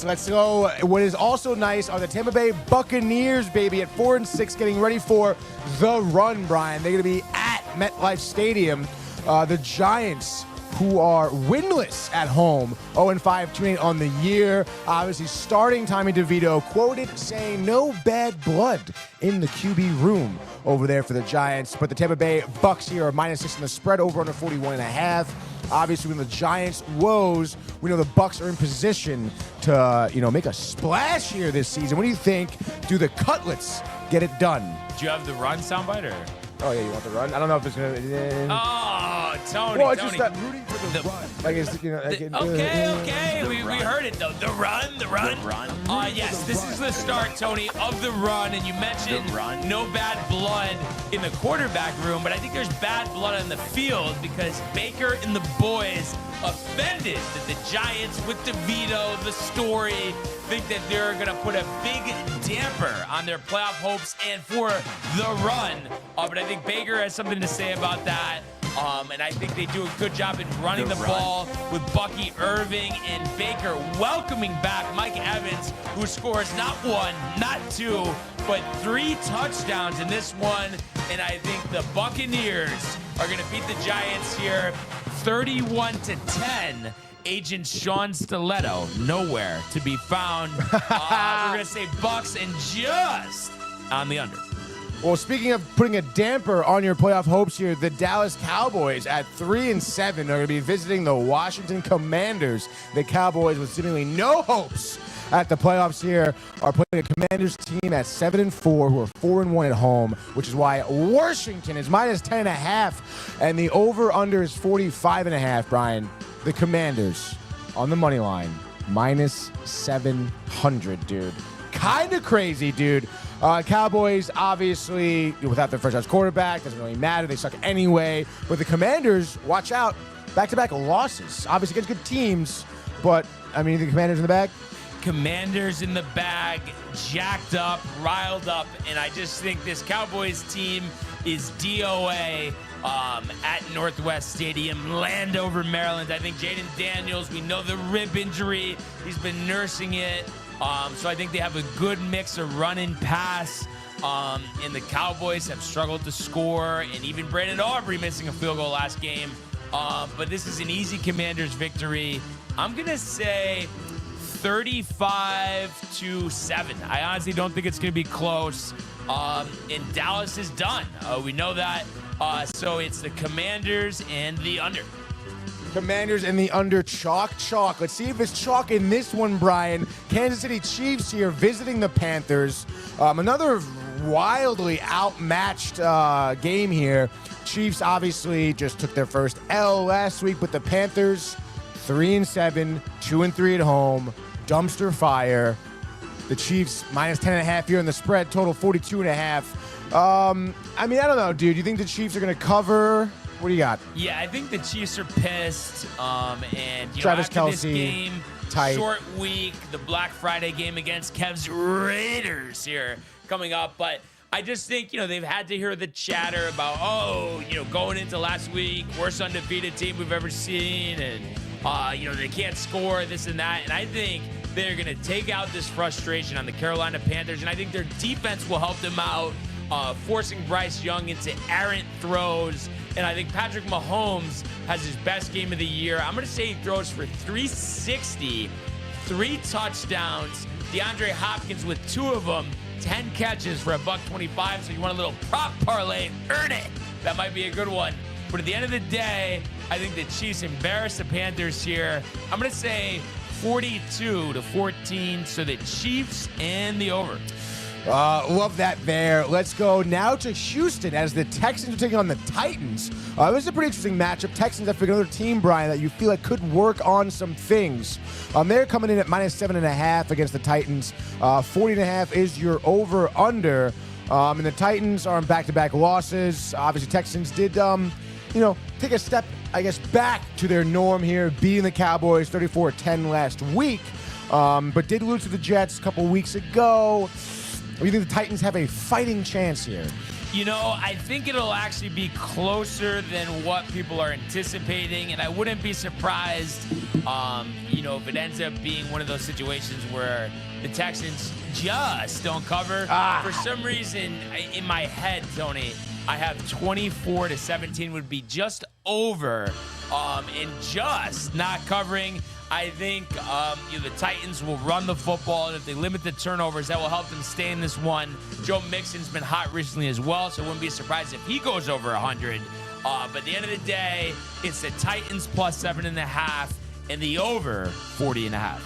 Let's go. What is also nice are the Tampa Bay Buccaneers, baby, at 4-6, getting ready for the run, Brian. They're going to be at MetLife Stadium. The Giants who are winless at home, 0-5, 2-8 on the year. Obviously, starting Tommy DeVito quoted saying no bad blood in the QB room over there for the Giants. But the Tampa Bay Bucks here are -6 in the spread, over under 41.5. Obviously, when the Giants woes, we know the Bucks are in position to, make a splash here this season. What do you think? Do the Cutlets get it done? Do you have the run soundbite or? Oh, yeah, you want the run? I don't know if it's going to... Oh, Tony, Well, it's Tony. just that rooting for the run. Like, it's, Okay. We heard it, though. The run. Yes, this is the start, Tony, of the run. And you mentioned no bad blood in the quarterback room, but I think there's bad blood on the field because Baker and the boys offended that the Giants with DeVito, the story, think that they're going to put a big damper on their playoff hopes and for the run. But I think Baker has something to say about that. And I think they do a good job in running the ball with Bucky Irving and Baker welcoming back Mike Evans, who scores not one, not two, but 3 touchdowns in this one. And I think the Buccaneers are going to beat the Giants here 31-10. Agent Sean Stiletto, nowhere to be found. We're going to say Bucks and just on the under. Well, speaking of putting a damper on your playoff hopes here, the Dallas Cowboys at 3-7 are going to be visiting the Washington Commanders. The Cowboys, with seemingly no hopes at the playoffs here, are playing a Commanders team at 7-4, who are 4-1 at home, which is why Washington is -10.5, and the over/under is 45.5. Brian, the Commanders on the money line, -700, dude. Kind of crazy, dude. Cowboys, obviously, without their franchise quarterback, doesn't really matter. They suck anyway. But the Commanders, watch out. Back-to-back losses. Obviously against good teams, but, the Commanders in the bag? Commanders in the bag, jacked up, riled up, and I just think this Cowboys team is DOA at Northwest Stadium, Landover, Maryland. I think Jaden Daniels, we know the rib injury. He's been nursing it. So I think they have a good mix of run and pass. And the Cowboys have struggled to score, and even Brandon Aubrey missing a field goal last game. But this is an easy Commanders victory. I'm going to say 35-7. I honestly don't think it's going to be close. And Dallas is done. We know that. So it's the Commanders and the under. Commanders in the under, chalk. Let's see if it's chalk in this one, Brian. Kansas City Chiefs here visiting the Panthers. Another wildly outmatched game here. Chiefs obviously just took their first L last week, but the Panthers 3-7, 2-3 at home. Dumpster fire. The Chiefs -10.5 here in the spread, total 42.5. I don't know, dude. You think the Chiefs are going to cover? What do you got? Yeah, I think the Chiefs are pissed. And Travis after Kelce, this game, tight. Short week, the Black Friday game against Kev's Raiders here coming up. But I just think, they've had to hear the chatter about, going into last week, worst undefeated team we've ever seen. And, they can't score, this and that. And I think they're going to take out this frustration on the Carolina Panthers. And I think their defense will help them out, forcing Bryce Young into errant throws. And I think Patrick Mahomes has his best game of the year. I'm going to say he throws for 360, 3 touchdowns. DeAndre Hopkins with 2 of them, 10 catches for $125. So you want a little prop parlay, earn it. That might be a good one. But at the end of the day, I think the Chiefs embarrass the Panthers here. I'm going to say 42-14. So the Chiefs and the over. Love that there. Let's go now to Houston as the Texans are taking on the Titans. This is a pretty interesting matchup. Texans, I think, another team, Brian, that you feel like could work on some things. They're coming in at -7.5 against the Titans. 40.5 is your over/under. And the Titans are on back-to-back losses. Obviously, Texans did, take a step, back to their norm here, beating the Cowboys 34-10 last week. But did lose to the Jets a couple weeks ago. Or do you think the Titans have a fighting chance here? I think it'll actually be closer than what people are anticipating, and I wouldn't be surprised, if it ends up being one of those situations where the Texans just don't cover. For some reason, in my head, Tony, I have 24-17 would be just over and just not covering. I think the Titans will run the football, and if they limit the turnovers, that will help them stay in this one. Joe Mixon's been hot recently as well, so I wouldn't be surprised if he goes over 100. But at the end of the day, it's the Titans plus 7.5 and the over 40.5.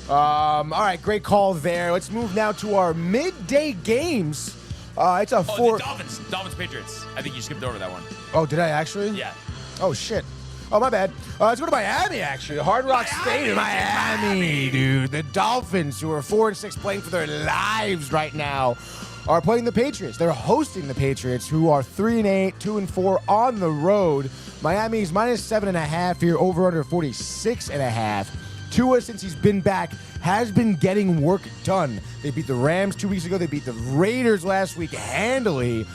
All right, great call there. Let's move now to our midday games. It's a The Dolphins, Patriots. I think you skipped over that one. Oh, did I actually? Yeah. Oh, shit. Oh, my bad. Let's go to Miami, actually. Hard Rock Stadium, Miami, dude. The Dolphins, who are 4-6, playing for their lives right now, are playing the Patriots. They're hosting the Patriots, who are 3-8, 2-4 on the road. Miami's minus 7.5 here, over under 46.5. Tua, since he's been back, has been getting work done. They beat the Rams 2 weeks ago. They beat the Raiders last week handily.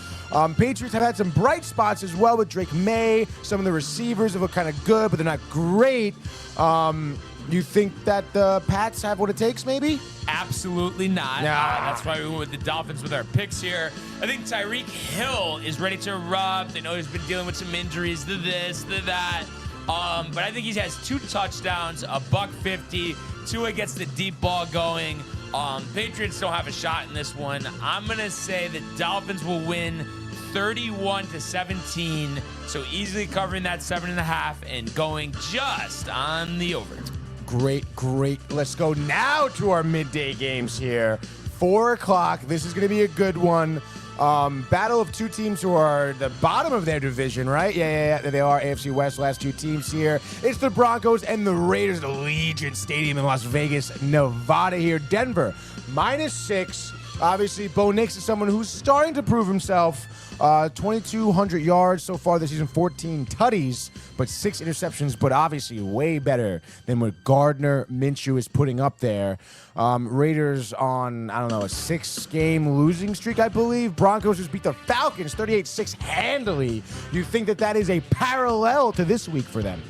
Patriots have had some bright spots as well with Drake May. Some of the receivers have looked kind of good, but they're not great. You think that the Pats have what it takes, maybe? Absolutely not. Nah. That's why we went with the Dolphins with our picks here. I think Tyreek Hill is ready to erupt. I know he's been dealing with some injuries, the this, the that. But I think he has 2 touchdowns, $150. Tua gets the deep ball going. Patriots don't have a shot in this one. I'm going to say the Dolphins will win 31-17. So easily covering that 7.5 and going just on the over. Great. Let's go now to our midday games here. 4 o'clock. This is going to be a good one. Battle of 2 teams who are the bottom of their division, right? Yeah. They are AFC West, last 2 teams here. It's the Broncos and the Raiders, the Allegiant Stadium in Las Vegas, Nevada here. Denver, minus 6. Obviously, Bo Nix is someone who's starting to prove himself. 2,200 yards so far this season, 14 tutties, but 6 interceptions, but obviously way better than what Gardner Minshew is putting up there. Raiders on, a 6-game losing streak, I believe. Broncos just beat the Falcons 38-6 handily. You think that is a parallel to this week for them?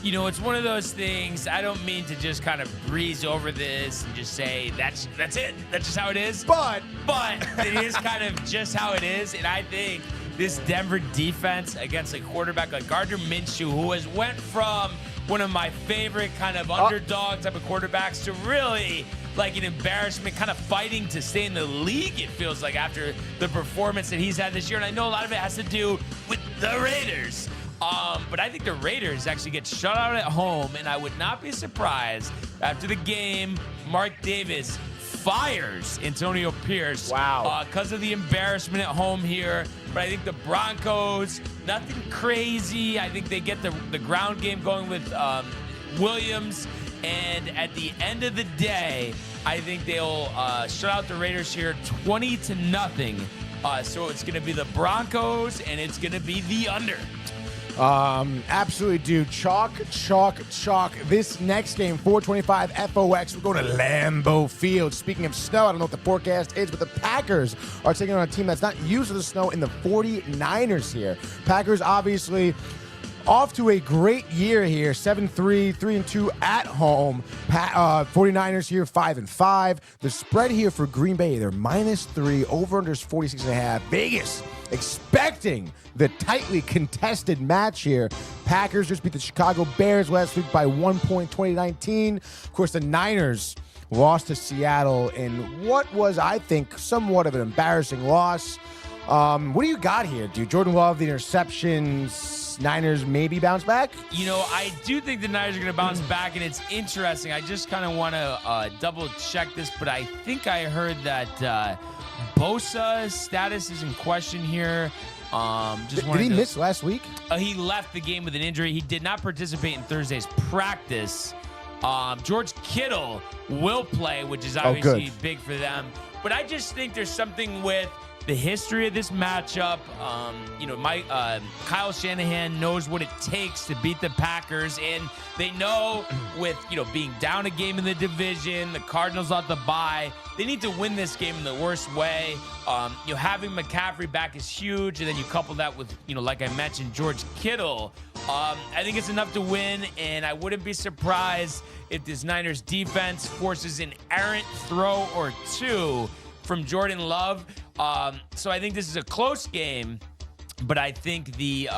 You know, it's one of those things. I don't mean to just kind of breeze over this and just say that's it. That's just how it is. But it is kind of just how it is. And I think this Denver defense against a quarterback like Gardner Minshew, who has went from one of my favorite kind of underdog type of quarterbacks to really like an embarrassment, kind of fighting to stay in the league, it feels like, after the performance that he's had this year. And I know a lot of it has to do with the Raiders. But I think the Raiders actually get shut out at home, and I would not be surprised after the game, Mark Davis fires Antonio Pierce. Wow. Because of the embarrassment at home here. But I think the Broncos, nothing crazy. I think they get the ground game going with Williams. And at the end of the day, I think they'll shut out the Raiders here 20-0. So it's going to be the Broncos, and it's going to be the under. Absolutely, dude. Chalk. This next game, 425 FOX. We're going to Lambeau Field. Speaking of snow, I don't know what the forecast is, but the Packers are taking on a team that's not used to the snow in the 49ers here. Packers, obviously, off to a great year here. 7-3, 3-2 at home. 49ers here, 5-5. The spread here for Green Bay, they're -3. Over-under is 46.5. Vegas expecting the tightly contested match here. Packers just beat the Chicago Bears last week by 1 point, 2019. Of course, the Niners lost to Seattle in what was, I think, somewhat of an embarrassing loss. What do you got here, dude? Jordan Love, the interceptions. Niners maybe bounce back? You know, I do think the Niners are going to bounce back, and it's interesting. I just kind of want to double check this, but I think I heard that Bosa's status is in question here. Did he miss last week? He left the game with an injury. He did not participate in Thursday's practice. George Kittle will play, which is obviously big for them. But I just think there's something with the history of this matchup. Kyle Shanahan knows what it takes to beat the Packers, and they know with, being down a game in the division, the Cardinals on the bye, they need to win this game in the worst way. Having McCaffrey back is huge, and then you couple that with, like I mentioned, George Kittle. I think it's enough to win, and I wouldn't be surprised if this Niners defense forces an errant throw or two from Jordan Love. So I think this is a close game, but I think the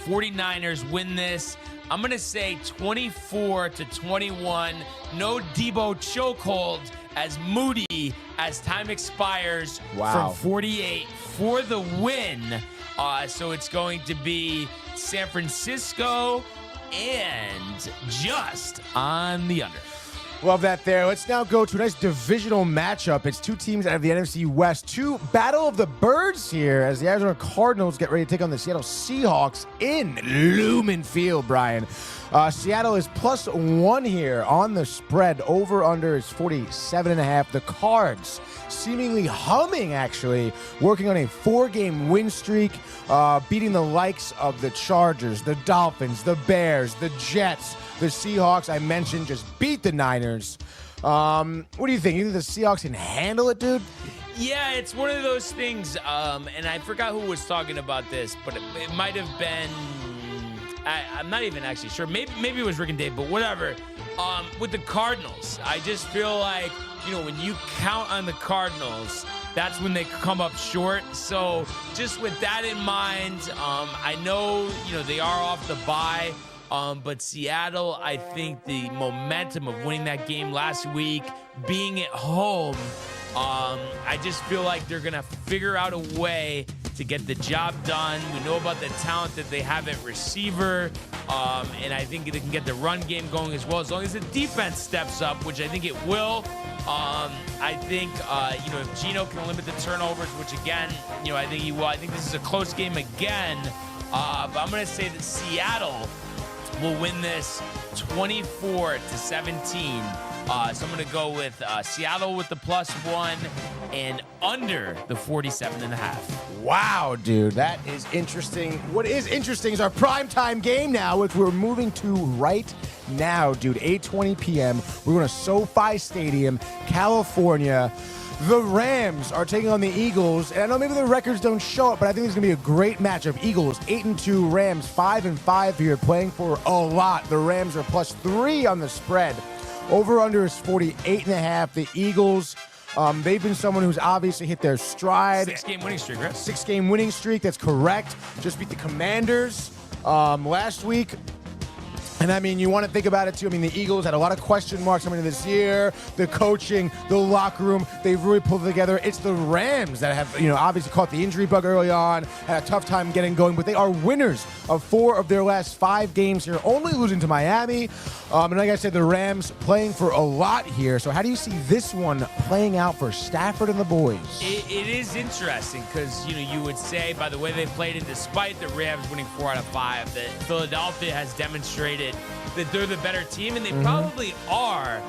49ers win this. I'm going to say 24-21. No Debo chokehold as Moody as time expires from 48 for the win. So it's going to be San Francisco and just on the under. Love that there. Let's now go to a nice divisional matchup. It's two teams out of the NFC West. Two Battle of the Birds here as the Arizona Cardinals get ready to take on the Seattle Seahawks in Lumen Field, Brian. Seattle is +1 here on the spread. Over under is 47.5. The Cards seemingly humming, actually, working on a 4-game win streak, beating the likes of the Chargers, the Dolphins, the Bears, the Jets. The Seahawks, I mentioned, just beat the Niners. What do you think? You think the Seahawks can handle it, dude? Yeah, it's one of those things, and I forgot who was talking about this, but it might have been, I'm not even actually sure. Maybe it was Rick and Dave, but whatever. With the Cardinals, I just feel like, when you count on the Cardinals, that's when they come up short. So just with that in mind, I know, they are off the bye. But Seattle, I think the momentum of winning that game last week, being at home, I just feel like they're going to figure out a way to get the job done. We know about the talent that they have at receiver, and I think they can get the run game going as well, as long as the defense steps up, which I think it will. I think, if Geno can limit the turnovers, which again, I think he will. I think this is a close game again, but I'm going to say that Seattle will win this 24-17. So I'm going to go with Seattle with the +1 and under the 47.5. Wow, dude, that is interesting. What is interesting is our primetime game now, which we're moving to right now, dude. 8:20 p.m. We're going to SoFi Stadium, California. The Rams are taking on the Eagles, and I know maybe the records don't show it, but I think it's going to be a great matchup. Eagles 8-2, Rams 5-5 here, playing for a lot. The Rams are +3 on the spread. Over/under is 48.5. The Eagles, they've been someone who's obviously hit their stride. 6-game winning streak, right? 6-game winning streak. That's correct. Just beat the Commanders last week. And I mean, you want to think about it too. I mean, the Eagles had a lot of question marks coming into this year. The coaching, the locker room, they've really pulled it together. It's the Rams that have, obviously caught the injury bug early on, had a tough time getting going, but they are winners of 4 of their last 5 games here, only losing to Miami. And like I said, the Rams playing for a lot here. So how do you see this one playing out for Stafford and the boys? It is interesting because, you would say by the way they played, and despite the Rams winning 4 out of 5, that Philadelphia has demonstrated that they're the better team, and they probably are.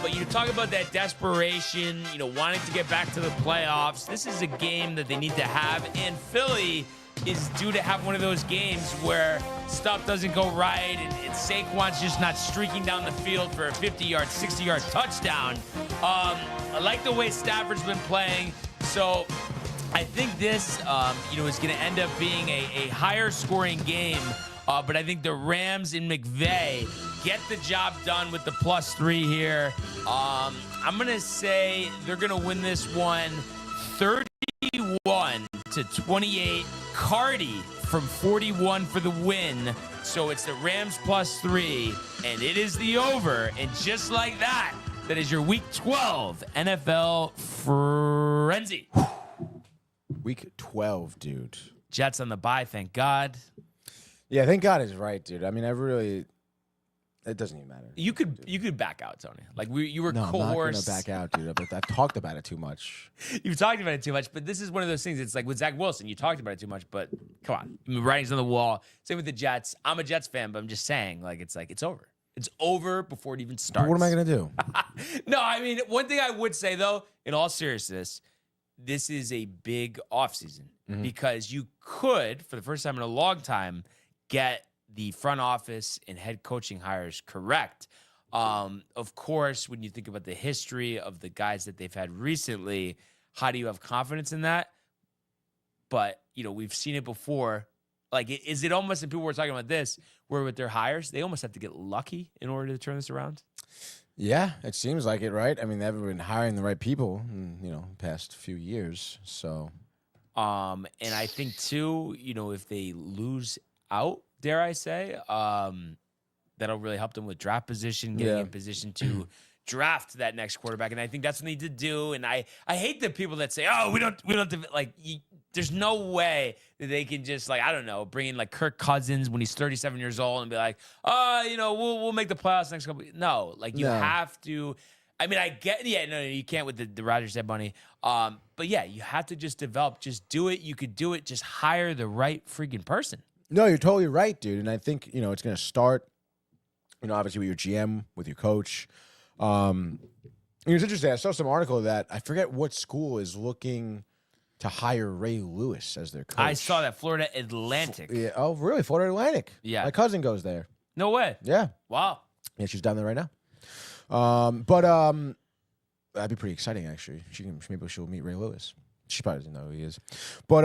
But you talk about that desperation, wanting to get back to the playoffs. This is a game that they need to have, and Philly is due to have one of those games where stuff doesn't go right, and Saquon's just not streaking down the field for a 50-yard, 60-yard touchdown. I like the way Stafford's been playing, so I think this, is going to end up being a higher scoring game. But I think the Rams in McVay get the job done with the +3 here. I'm going to say they're going to win this one 31-28. Cardi from 41 for the win. So it's the Rams +3, and it is the over. And just like that, that is your Week 12 NFL Frenzy. Week 12, dude. Jets on the bye, thank God. Yeah, thank God is right, dude. I mean, it doesn't even matter. You could back out, Tony. Like you were No, coerced. I'm not gonna back out, dude. But I've talked about it too much. You've talked about it too much, but this is one of those things. It's like with Zach Wilson, you talked about it too much, but come on, I mean, writing's on the wall. Same with the Jets. I'm a Jets fan, but I'm just saying, it's over. It's over before it even starts. But what am I gonna do? No, I mean, one thing I would say though, in all seriousness, this is a big offseason because you could, for the first time in a long time, get the front office and head coaching hires correct. Of course, when you think about the history of the guys that they've had recently, how do you have confidence in that? But, we've seen it before. Like, is it almost, and people were talking about this, where with their hires, they almost have to get lucky in order to turn this around? Yeah, it seems like it, right? I mean, they've been hiring the right people in, past few years, so. And I think, too, if they lose out, dare I say, that'll really help them with draft position, getting Yeah. in position to draft that next quarterback. And I think that's what they need to do. And I hate the people that say, oh, we don't like, there's no way that they can just like, I don't know, bring in like Kirk Cousins when he's 37 years old and be like, we'll make the playoffs next couple. No, like you have to. I mean, I get, no, you can't with the Rodgers dead money. But yeah, you have to just develop, just do it. You could do it. Just hire the right freaking person. No, you're totally right, dude. And I think, it's going to start, obviously with your GM, with your coach. It was interesting. I saw some article that I forget what school is looking to hire Ray Lewis as their coach. I saw that Florida Atlantic. Yeah. Oh, really? Florida Atlantic. Yeah. My cousin goes there. No way. Yeah. Wow. Yeah, she's down there right now. That'd be pretty exciting, actually. Maybe she'll meet Ray Lewis. She probably doesn't know who he is. But,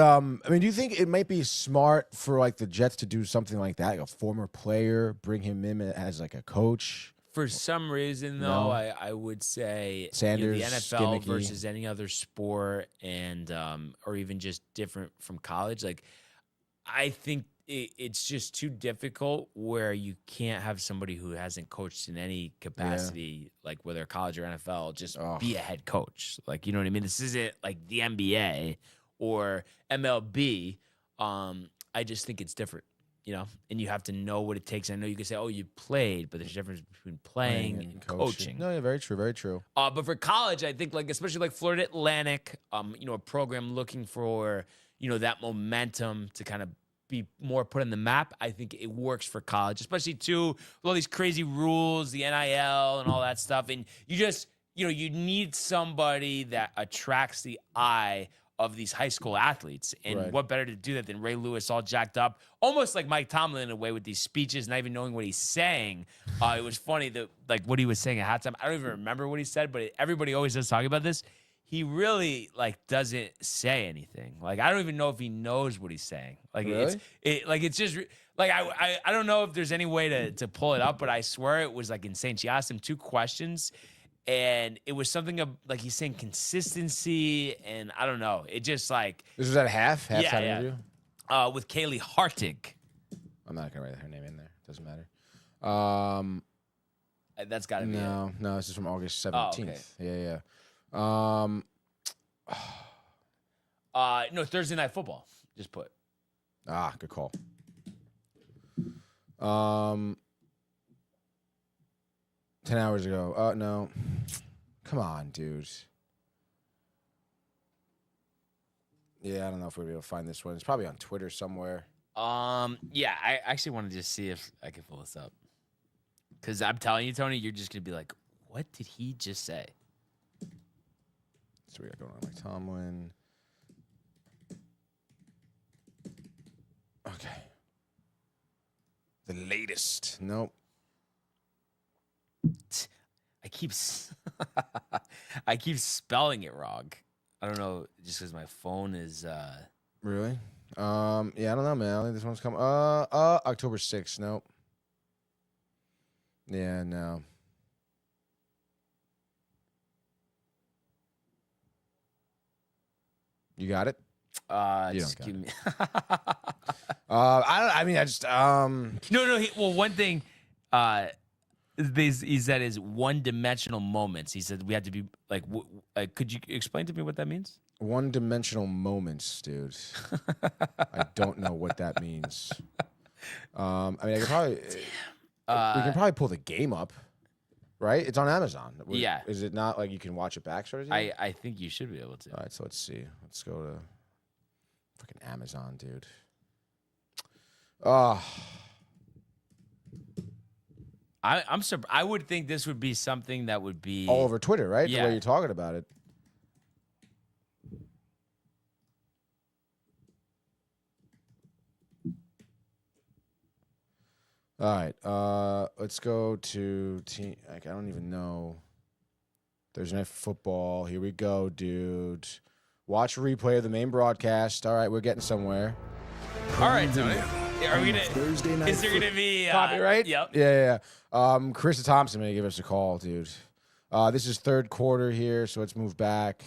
do you think it might be smart for, like, the Jets to do something like that, like a former player, bring him in as, like, a coach? For some reason, though, I would say Sanders, the NFL gimmicky. versus any other sport, and or even just different from college. Like, I think it's just too difficult where you can't have somebody who hasn't coached in any capacity, like whether college or NFL, just be a head coach. Like, you know what I mean? This isn't like the NBA or MLB. I just think it's different. And you have to know what it takes. I know you can say, oh, you played, but there's a difference between playing and coaching. No, yeah, very true, very true. But for college, I think, like, especially like Florida Atlantic, a program looking for, that momentum to kind of be more put on the map. I think it works for college, especially too, with all these crazy rules, the NIL and all that stuff. And you just, you need somebody that attracts the eye of these high school athletes. And what better to do that than Ray Lewis all jacked up, almost like Mike Tomlin in a way with these speeches, not even knowing what he's saying. It was funny that like what he was saying at halftime. I don't even remember what he said, but everybody always does talk about this. He really like doesn't say anything. Like, I don't even know if he knows what he's saying. Like, really? It's just like, I don't know if there's any way to pull it up, but I swear it was like insane. She asked him 2 questions. And it was something of, like, he's saying consistency, and I don't know. It just, like... This was at halftime interview? With Kaylee Hartig. I'm not going to write her name in there. Doesn't matter. That's got to be No, this is from August 17th. Oh, okay. Yeah. No, Thursday Night Football. Just put. Good call. 10 hours ago. No. Come on, dude. Yeah, I don't know if we'll be able to find this one. It's probably on Twitter somewhere. Yeah, I actually want to just see if I can pull this up. Because I'm telling you, Tony, you're just going to be like, what did he just say? So we got going on like Tomlin. Okay. The latest. Nope. I keep spelling it wrong. I don't know, just because my phone is Really? Yeah, I don't know, man. I think this one's coming. October 6th. Nope. Yeah, no. You got it? Just give me. I just No. Well, one thing, he said is one-dimensional moments. He said we had to be like. Could you explain to me what that means? One-dimensional moments, dude. I don't know what that means. I could probably. We can probably pull the game up, right? It's on Amazon. Yeah. Is it not like you can watch it back, sort of thing? I think you should be able to. All right, so let's see. Let's go to freaking Amazon, dude. I'm surprised. I would think this would be something that would be all over Twitter, right? Yeah. The way you're talking about it. All right, let's go to team. Like, I don't even know. Thursday Night Football. Here we go, dude. Watch a replay of the main broadcast. All right, we're getting somewhere. All right, Tony. Are we gonna? Thursday night Is there gonna be Copyright? Yep. Yeah. Krista Thompson may give us a call, dude. This is third quarter here, so let's move back.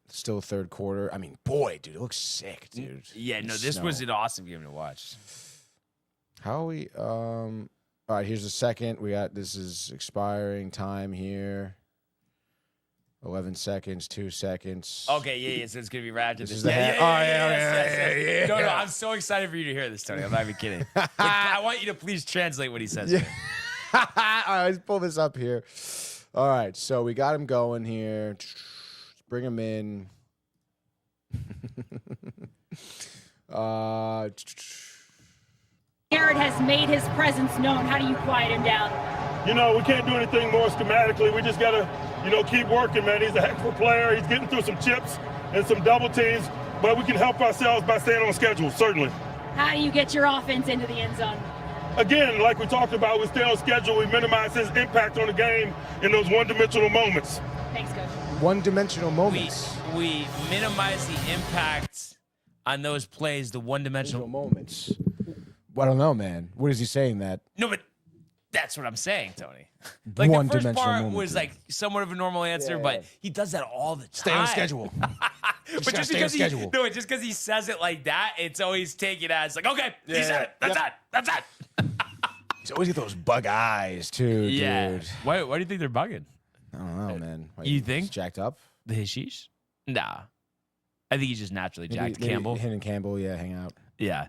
Still third quarter. I mean, boy, dude, it looks sick, dude. Yeah, no, this was an awesome game to watch. How are we? All right, here's the second. This is expiring time here. 11 seconds, 2 seconds. Okay, yeah. So it's gonna be right after this. Is the hand. Yes. No, I'm so excited for you to hear this, Tony. I'm not even kidding. Like, I want you to please translate what he says. Yeah. All right, let's pull this up here. All right, so we got him going here. Let's bring him in. Garrett has made his presence known. How do you quiet him down? You know, we can't do anything more schematically. We just got to, keep working, man. He's a heck of a player. He's getting through some chips and some double teams, but we can help ourselves by staying on schedule, certainly. How do you get your offense into the end zone? Again, like we talked about, we stay on schedule. We minimize his impact on the game in those one-dimensional moments. Thanks, Coach. One-dimensional moments. We minimize the impact on those plays, the one-dimensional moments. Well, I don't know, man. What is he saying that? No, but that's what I'm saying, Tony. Like the first part was like somewhat of a normal answer, but he does that all the time. Stay on schedule. But just because he says it like that, it's always taken as like, okay, he said it. That's that. He's always got those bug eyes too, dude. Why do you think they're bugging? I don't know, man. You think he's jacked up? The hashish? Nah. I think he's just naturally jacked. Campbell. Him and Campbell, hang out. Yeah.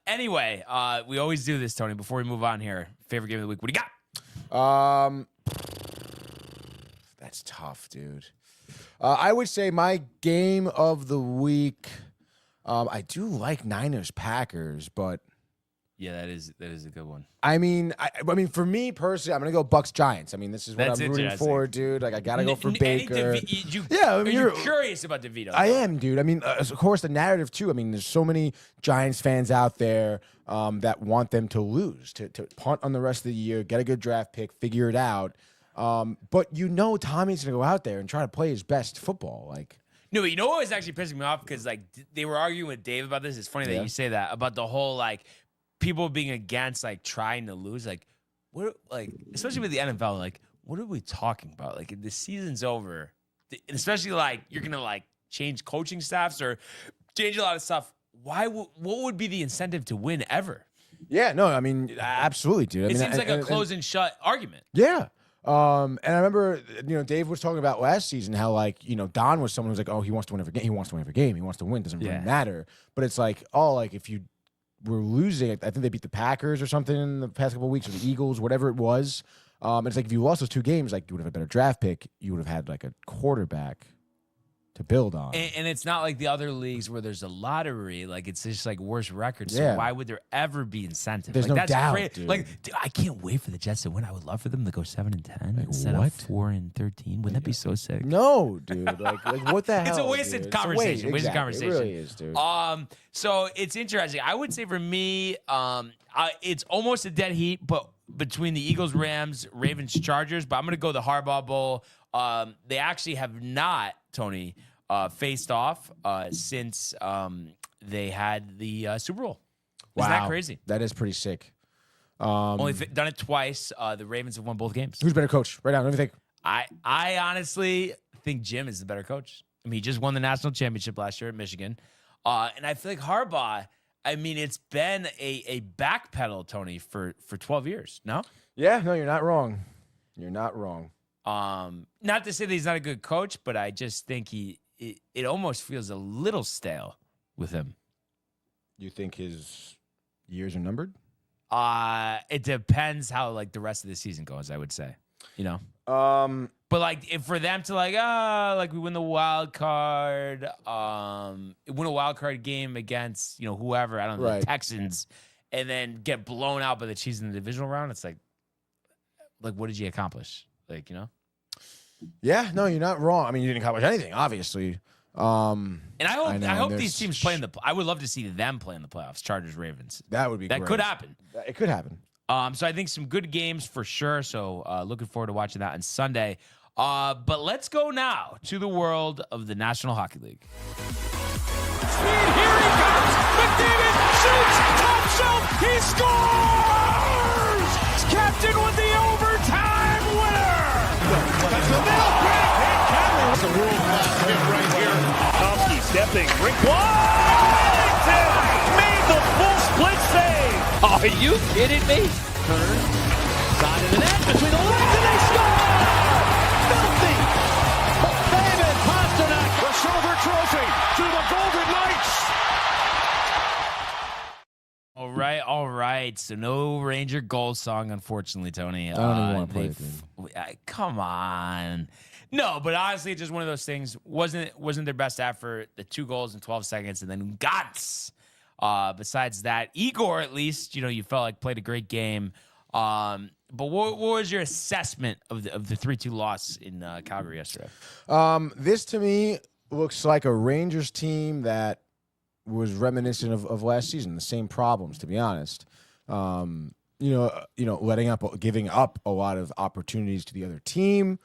Anyway, we always do this, Tony. Before we move on here, favorite game of the week. What do you got? That's tough, dude. I would say my game of the week. I do like Niners Packers, but yeah, that is a good one. I mean, for me personally, I'm gonna go Bucks Giants. I mean, this is what I'm rooting for, dude. Like, I gotta go for Baker. You're curious about DeVito. I am, dude. I mean, of course, the narrative too. I mean, there's so many Giants fans out there that want them to lose, to punt on the rest of the year, get a good draft pick, figure it out. But Tommy's gonna go out there and try to play his best football. Like, no, but what was actually pissing me off because like they were arguing with Dave about this. It's funny that you say that about the whole like people being against like trying to lose. Like, what? Like, especially with the NFL. Like, what are we talking about? Like, if the season's over, especially like you're gonna like change coaching staffs or change a lot of stuff. What would be the incentive to win ever? Yeah, no, I mean, absolutely, dude. It seems like a close and shut argument. Yeah. And I remember, Dave was talking about last season how, like, Don was someone who's like, oh, he wants to win every game. He wants to win every game. He wants to win. Doesn't really matter. But it's like, if you were losing, I think they beat the Packers or something in the past couple of weeks, or the Eagles, whatever it was. It's like if you lost those 2 games, like, you would have a better draft pick. You would have had like a quarterback to build on. And it's not like the other leagues where there's a lottery. Like, it's just like worse records. So why would there ever be incentive? There's like, no doubt, dude. Like, dude, I can't wait for the Jets to win. I would love for them to go 7-10 instead of 4-13. Wouldn't that be so sick? No, dude. Like what the hell? It's a wasted conversation. Wasted conversation. It really is, dude. So it's interesting. I would say for me, it's almost a dead heat, but between the Eagles, Rams, Ravens, Chargers. But I'm gonna go the Harbaugh Bowl. They actually have not, Tony, faced off since they had the Super Bowl. Isn't that crazy? That is pretty sick. Only done it twice. The Ravens have won both games. Who's better coach right now? Let me think. I honestly think Jim is the better coach. I mean, he just won the national championship last year at Michigan. And I feel like Harbaugh, I mean, it's been a backpedal, Tony, for 12 years, no? Yeah, no, you're not wrong. You're not wrong. Not to say that he's not a good coach, but I just think it almost feels a little stale with him. You think his years are numbered? It depends how like the rest of the season goes, I would say. But like if for them to like we win the wild card, win a wild card game against, whoever, I don't know, the Texans, and then get blown out by the Chiefs in the divisional round, it's like what did you accomplish? Like, Yeah, no, you're not wrong. I mean, you didn't accomplish anything, obviously. And I hope these teams play I would love to see them play in the playoffs. Chargers, Ravens. That would be that great. could happen. It could happen. So I think some good games for sure. So looking forward to watching that on Sunday. But let's go now to the world of the National Hockey League. Speed, here he comes. McDavid shoots, top shelf, he scores! Captain with the overtime winner. That's the middle, great hit, Calgary. That's a world-class hit right here. Tomsky stepping, Rick Washington made the full split save. Are you kidding me? Kern, side of the net, between the legs, and they score! Filthy! But David Pasternak, the silver trophy to the Golden Knights! All right. So no Ranger goal song, unfortunately, Tony. I don't even want to play it, dude. Come on. No, but honestly, just one of those things. Wasn't their best effort. The 2 goals in 12 seconds, and then Gats. Besides that, Igor, at least, you felt like played a great game. But what was your assessment of the 3-2 loss in Calgary yesterday? This to me looks like a Rangers team that was reminiscent of last season. The same problems, to be honest. Giving up a lot of opportunities to the other team,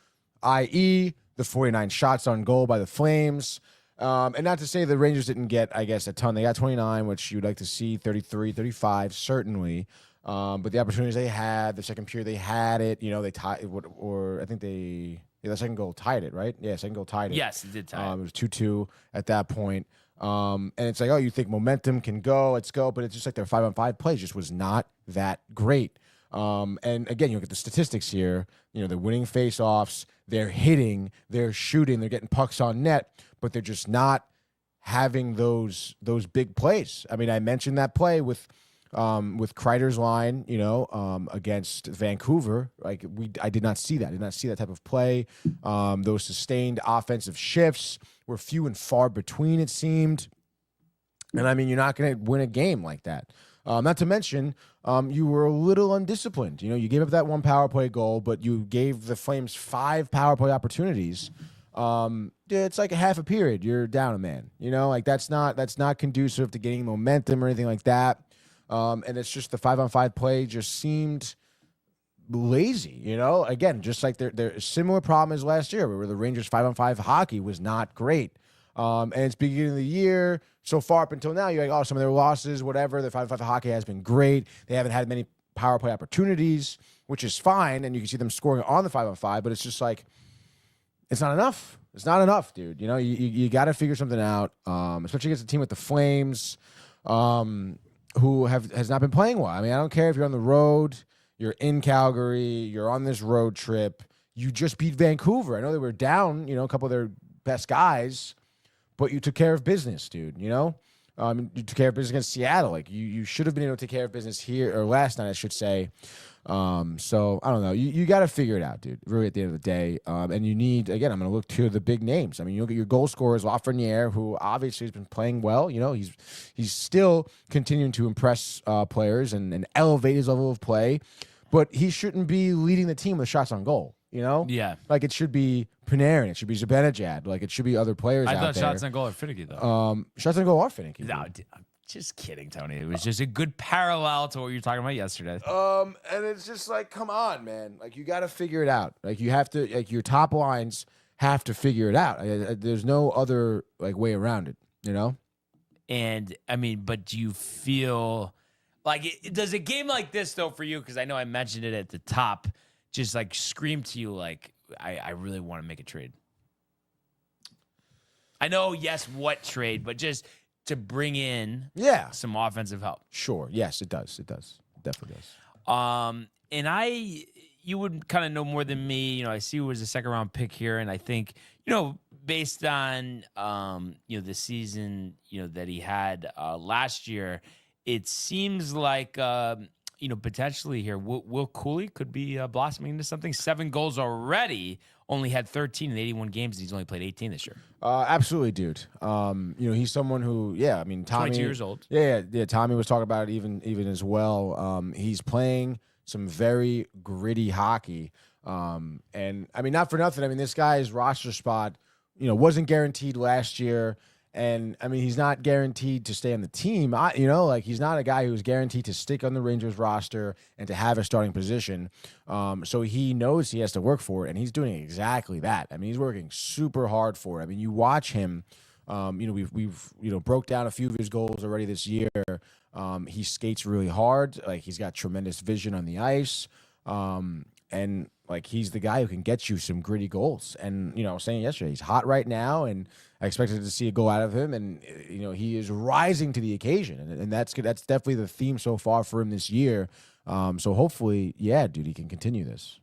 i.e., the 49 shots on goal by the Flames. And not to say the Rangers didn't get, I guess, a ton. They got 29, which you'd like to see, 33, 35, certainly. But the opportunities they had, the second period, they had it. They tied, or I think the second goal tied it, right? Yeah, second goal tied it. Yes, it did tie it. It was 2-2 at that point. And it's like, oh, you think momentum can go, let's go. But it's just like their 5-on-5 play just was not that great. And again, you look at the statistics here. They're winning face-offs, they're hitting, they're shooting, they're getting pucks on net, but they're just not having those big plays. I mean, I mentioned that play with Kreider's line, against Vancouver. I did not see that. I did not see that type of play. Those sustained offensive shifts were few and far between, it seemed. And I mean, you're not going to win a game like that. Not to mention, you were a little undisciplined. You gave up that 1 power play goal, but you gave the Flames 5 power play opportunities. It's like a half a period. You're down a man. That's not conducive to gaining momentum or anything like that. And it's just the 5-on-5 play just seemed lazy. Again, just like their similar problem as last year, where the Rangers 5-on-5 hockey was not great. And it's beginning of the year. So far up until now, you're like, oh, some of their losses, whatever. Their 5-on-5 hockey has been great. They haven't had many power play opportunities, which is fine. And you can see them scoring on the 5-on-5, but it's just like, it's not enough. It's not enough, dude. You got to figure something out, especially against a team with the Flames, who has not been playing well. I mean, I don't care if you're on the road, you're in Calgary, you're on this road trip. You just beat Vancouver. I know they were down, a couple of their best guys, but you took care of business, dude. You took care of business against Seattle. You should have been able to take care of business here, or last night, I should say. So I don't know. You got to figure it out, dude. Really, at the end of the day, and you need, again, I'm going to look to the big names. I mean, you look at your goal scorers, Lafreniere, who obviously has been playing well. He's still continuing to impress players and elevate his level of play, but he shouldn't be leading the team with shots on goal. Yeah. It should be Panarin, it should be Zibanejad, it should be other players. I out thought there. shots on goal are finicky though. Shots on goal are finicky. No, I'm just kidding, Tony. It was just a good parallel to what you were talking about yesterday. And it's just like, come on, man. You got to figure it out. You have to, your top lines have to figure it out. There's no other way around it, And I mean, but do you feel does a game like this though for you? Because I know I mentioned it at the top, just scream to you I really want to make a trade. I know, yes, what trade, but just to bring in some offensive help. Sure. Yes, it does. It does. It definitely does. And you would kind of know more than me. I see you as a second round pick here, and I think, based on the season that he had last year, it seems like potentially here Will Cooley could be blossoming into something. 7 goals already. Only had 13 in 81 games, and he's only played 18 this year. Absolutely, dude. He's someone who, Tommy, 22 years old. Yeah. Tommy was talking about it even as well. He's playing some very gritty hockey. And I mean, not for nothing. I mean, this guy's roster spot, wasn't guaranteed last year. And I mean, he's not guaranteed to stay on the team. He's not a guy who's guaranteed to stick on the Rangers roster and to have a starting position. So he knows he has to work for it, and he's doing exactly that. I mean, he's working super hard for it. I mean, you watch him. We've broke down a few of his goals already this year. He skates really hard. He's got tremendous vision on the ice. And he's the guy who can get you some gritty goals. And, I was saying yesterday, he's hot right now, and I expected to see a goal out of him. And, he is rising to the occasion. And that's definitely the theme so far for him this year. So hopefully, yeah, dude, he can continue this.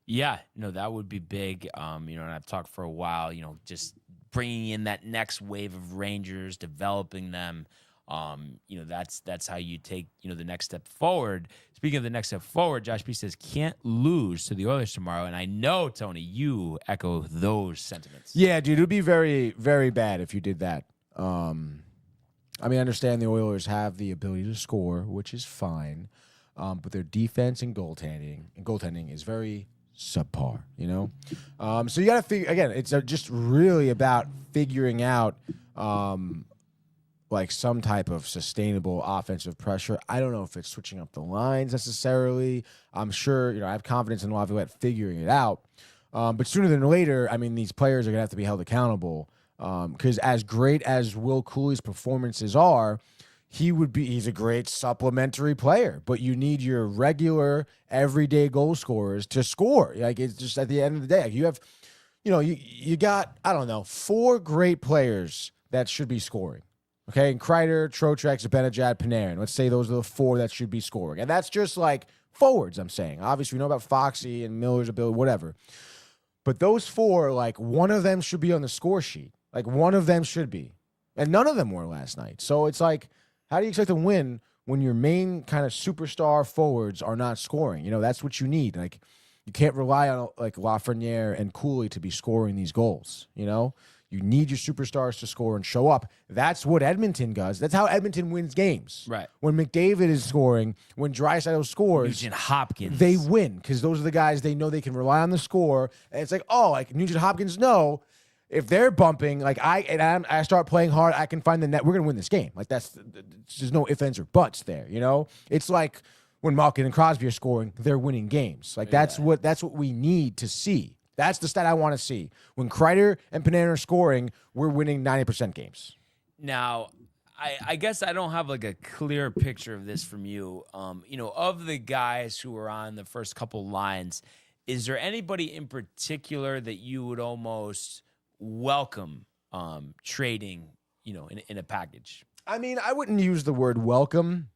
Yeah, no, that would be big. And I've talked for a while, just bringing in that next wave of Rangers, developing them. That's how you take, the next step forward. Speaking of the next step forward, Josh B says can't lose to the Oilers tomorrow. And I know, Tony, you echo those sentiments. Yeah, dude, it would be very, very bad if you did that. I understand the Oilers have the ability to score, which is fine. But their defense and goaltending is very subpar, So you got to figure, again, it's just really about figuring out like some type of sustainable offensive pressure. I don't know if it's switching up the lines necessarily. I'm sure, I have confidence in Laviolette figuring it out. But sooner than later, these players are going to have to be held accountable because as great as Will Cooley's performances are, he's a great supplementary player, but you need your regular everyday goal scorers to score. Like, it's just at the end of the day, like you have, you got, I don't know, 4 great players that should be scoring. Okay. And Kreider, Trocheck, Zibanejad, Panarin. Let's say those are the 4 that should be scoring. And that's just like forwards, I'm saying. Obviously, we know about Foxy and Miller's ability, whatever. But those 4, like, one of them should be on the score sheet. Like, one of them should be. And none of them were last night. So it's like, how do you expect to win when your main kind of superstar forwards are not scoring? That's what you need. Like, you can't rely on like Lafreniere and Cooley to be scoring these goals. You need your superstars to score and show up. That's what Edmonton does. That's how Edmonton wins games. Right. When McDavid is scoring, when Draisaitl scores, Nugent Hopkins, they win because those are the guys they know they can rely on the score. And it's like, like Nugent Hopkins, no. If they're bumping, like I start playing hard, I can find the net. We're gonna win this game. Like there's no ifs, ands, or buts there. It's like when Malkin and Crosby are scoring, they're winning games. Like that's what we need to see. That's the stat I want to see. When Kreider and Panarin are scoring, we're winning 90% games. Now, I guess I don't have like a clear picture of this from you. Of the guys who were on the first couple lines, is there anybody in particular that you would almost welcome trading, in a package? I wouldn't use the word welcome,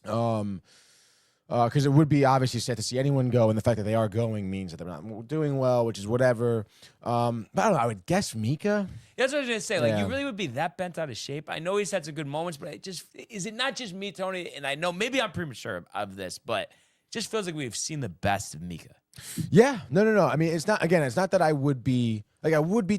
because it would be obviously sad to see anyone go, and the fact that they are going means that they're not doing well, which is whatever. But I don't know. I would guess Mika. Yeah, that's what I was gonna say. Like, Yeah. you really would be that bent out of shape. I know he's had some good moments, but is it not just me, Tony? And I know maybe I'm premature of this, but it just feels like we've seen the best of Mika. Yeah, no. It's not that I would be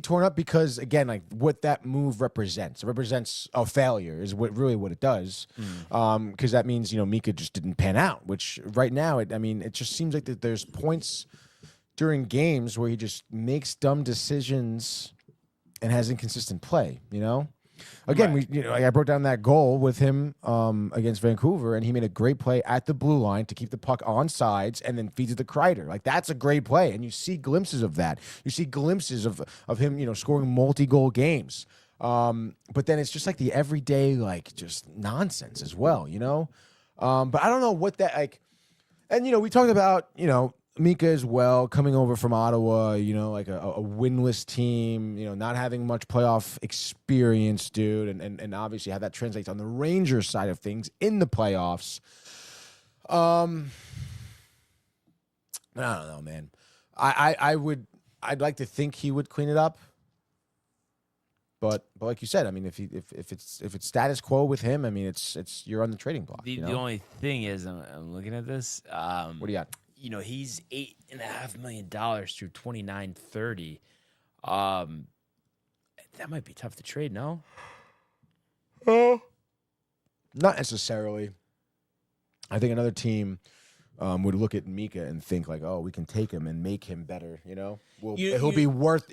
torn up because, again, like what that move represents. It represents a failure is what it does. Because that means, Mika just didn't pan out, which right now, it just seems like that there's points during games where he just makes dumb decisions and has inconsistent play, Again, Right. I broke down that goal with him against Vancouver, and he made a great play at the blue line to keep the puck on sides and then feeds it to Kreider. Like, that's a great play, and you see glimpses of that. You see glimpses of him, scoring multi-goal games. But then it's just like the everyday, like, just nonsense as well, But I don't know what that, like, and, we talked about, Mika as well, coming over from Ottawa, like a winless team, not having much playoff experience, dude, and obviously how that translates on the Rangers side of things in the playoffs. I don't know, man. I'd like to think he would clean it up. But like you said, if it's status quo with him, it's you're on the trading block. The only thing is, I'm looking at this. What do you got? He's $8.5 million through 29-30. That might be tough to trade, no? Not necessarily. I think another team would look at Mika and think like, oh, we can take him and make him better. He'll be worth.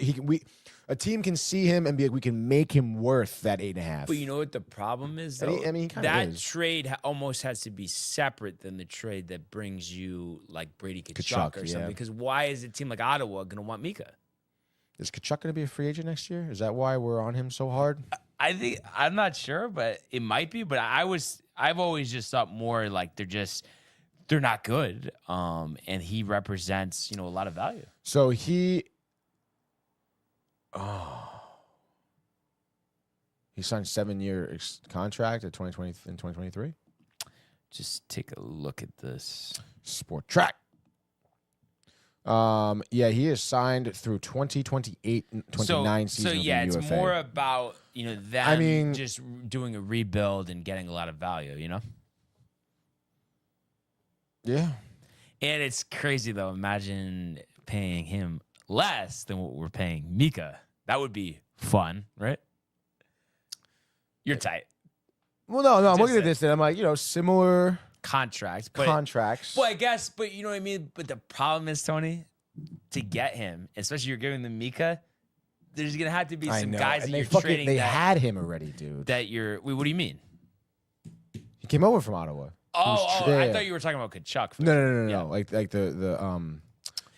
A team can see him and be like, we can make him worth that 8.5. But you know what the problem is, though? He kinda that is. trade almost has to be separate than the trade that brings you like Brady Tkachuk or something. Yeah. Because why is a team like Ottawa going to want Mika? Is Tkachuk going to be a free agent next year? Is that why we're on him so hard? I think I'm not sure, but it might be. But I've always just thought more like they're not good. And he represents a lot of value. So he signed 7-year contract at 2020 in 2023. just take a look at this. Sport Track. Yeah, he is signed through 2028, 29 season. So of yeah, the it's UFA. more about them just doing a rebuild and getting a lot of value. Yeah. And it's crazy though. Imagine paying him less than what we're paying Mika. That would be fun, right? You're tight. Well, no, I'm Just looking at saying. this and I'm like, similar Contracts, contracts. Well, I guess, but you know what I mean? But the problem is, Tony, to get him, especially you're giving them Mika, there's going to have to be I some know. guys and that they you're trading they that, had him already, dude. that you're... Wait, what do you mean? He came over from Ottawa. Oh, yeah, I yeah. thought you were talking about Kachuk. No. Yeah. Like the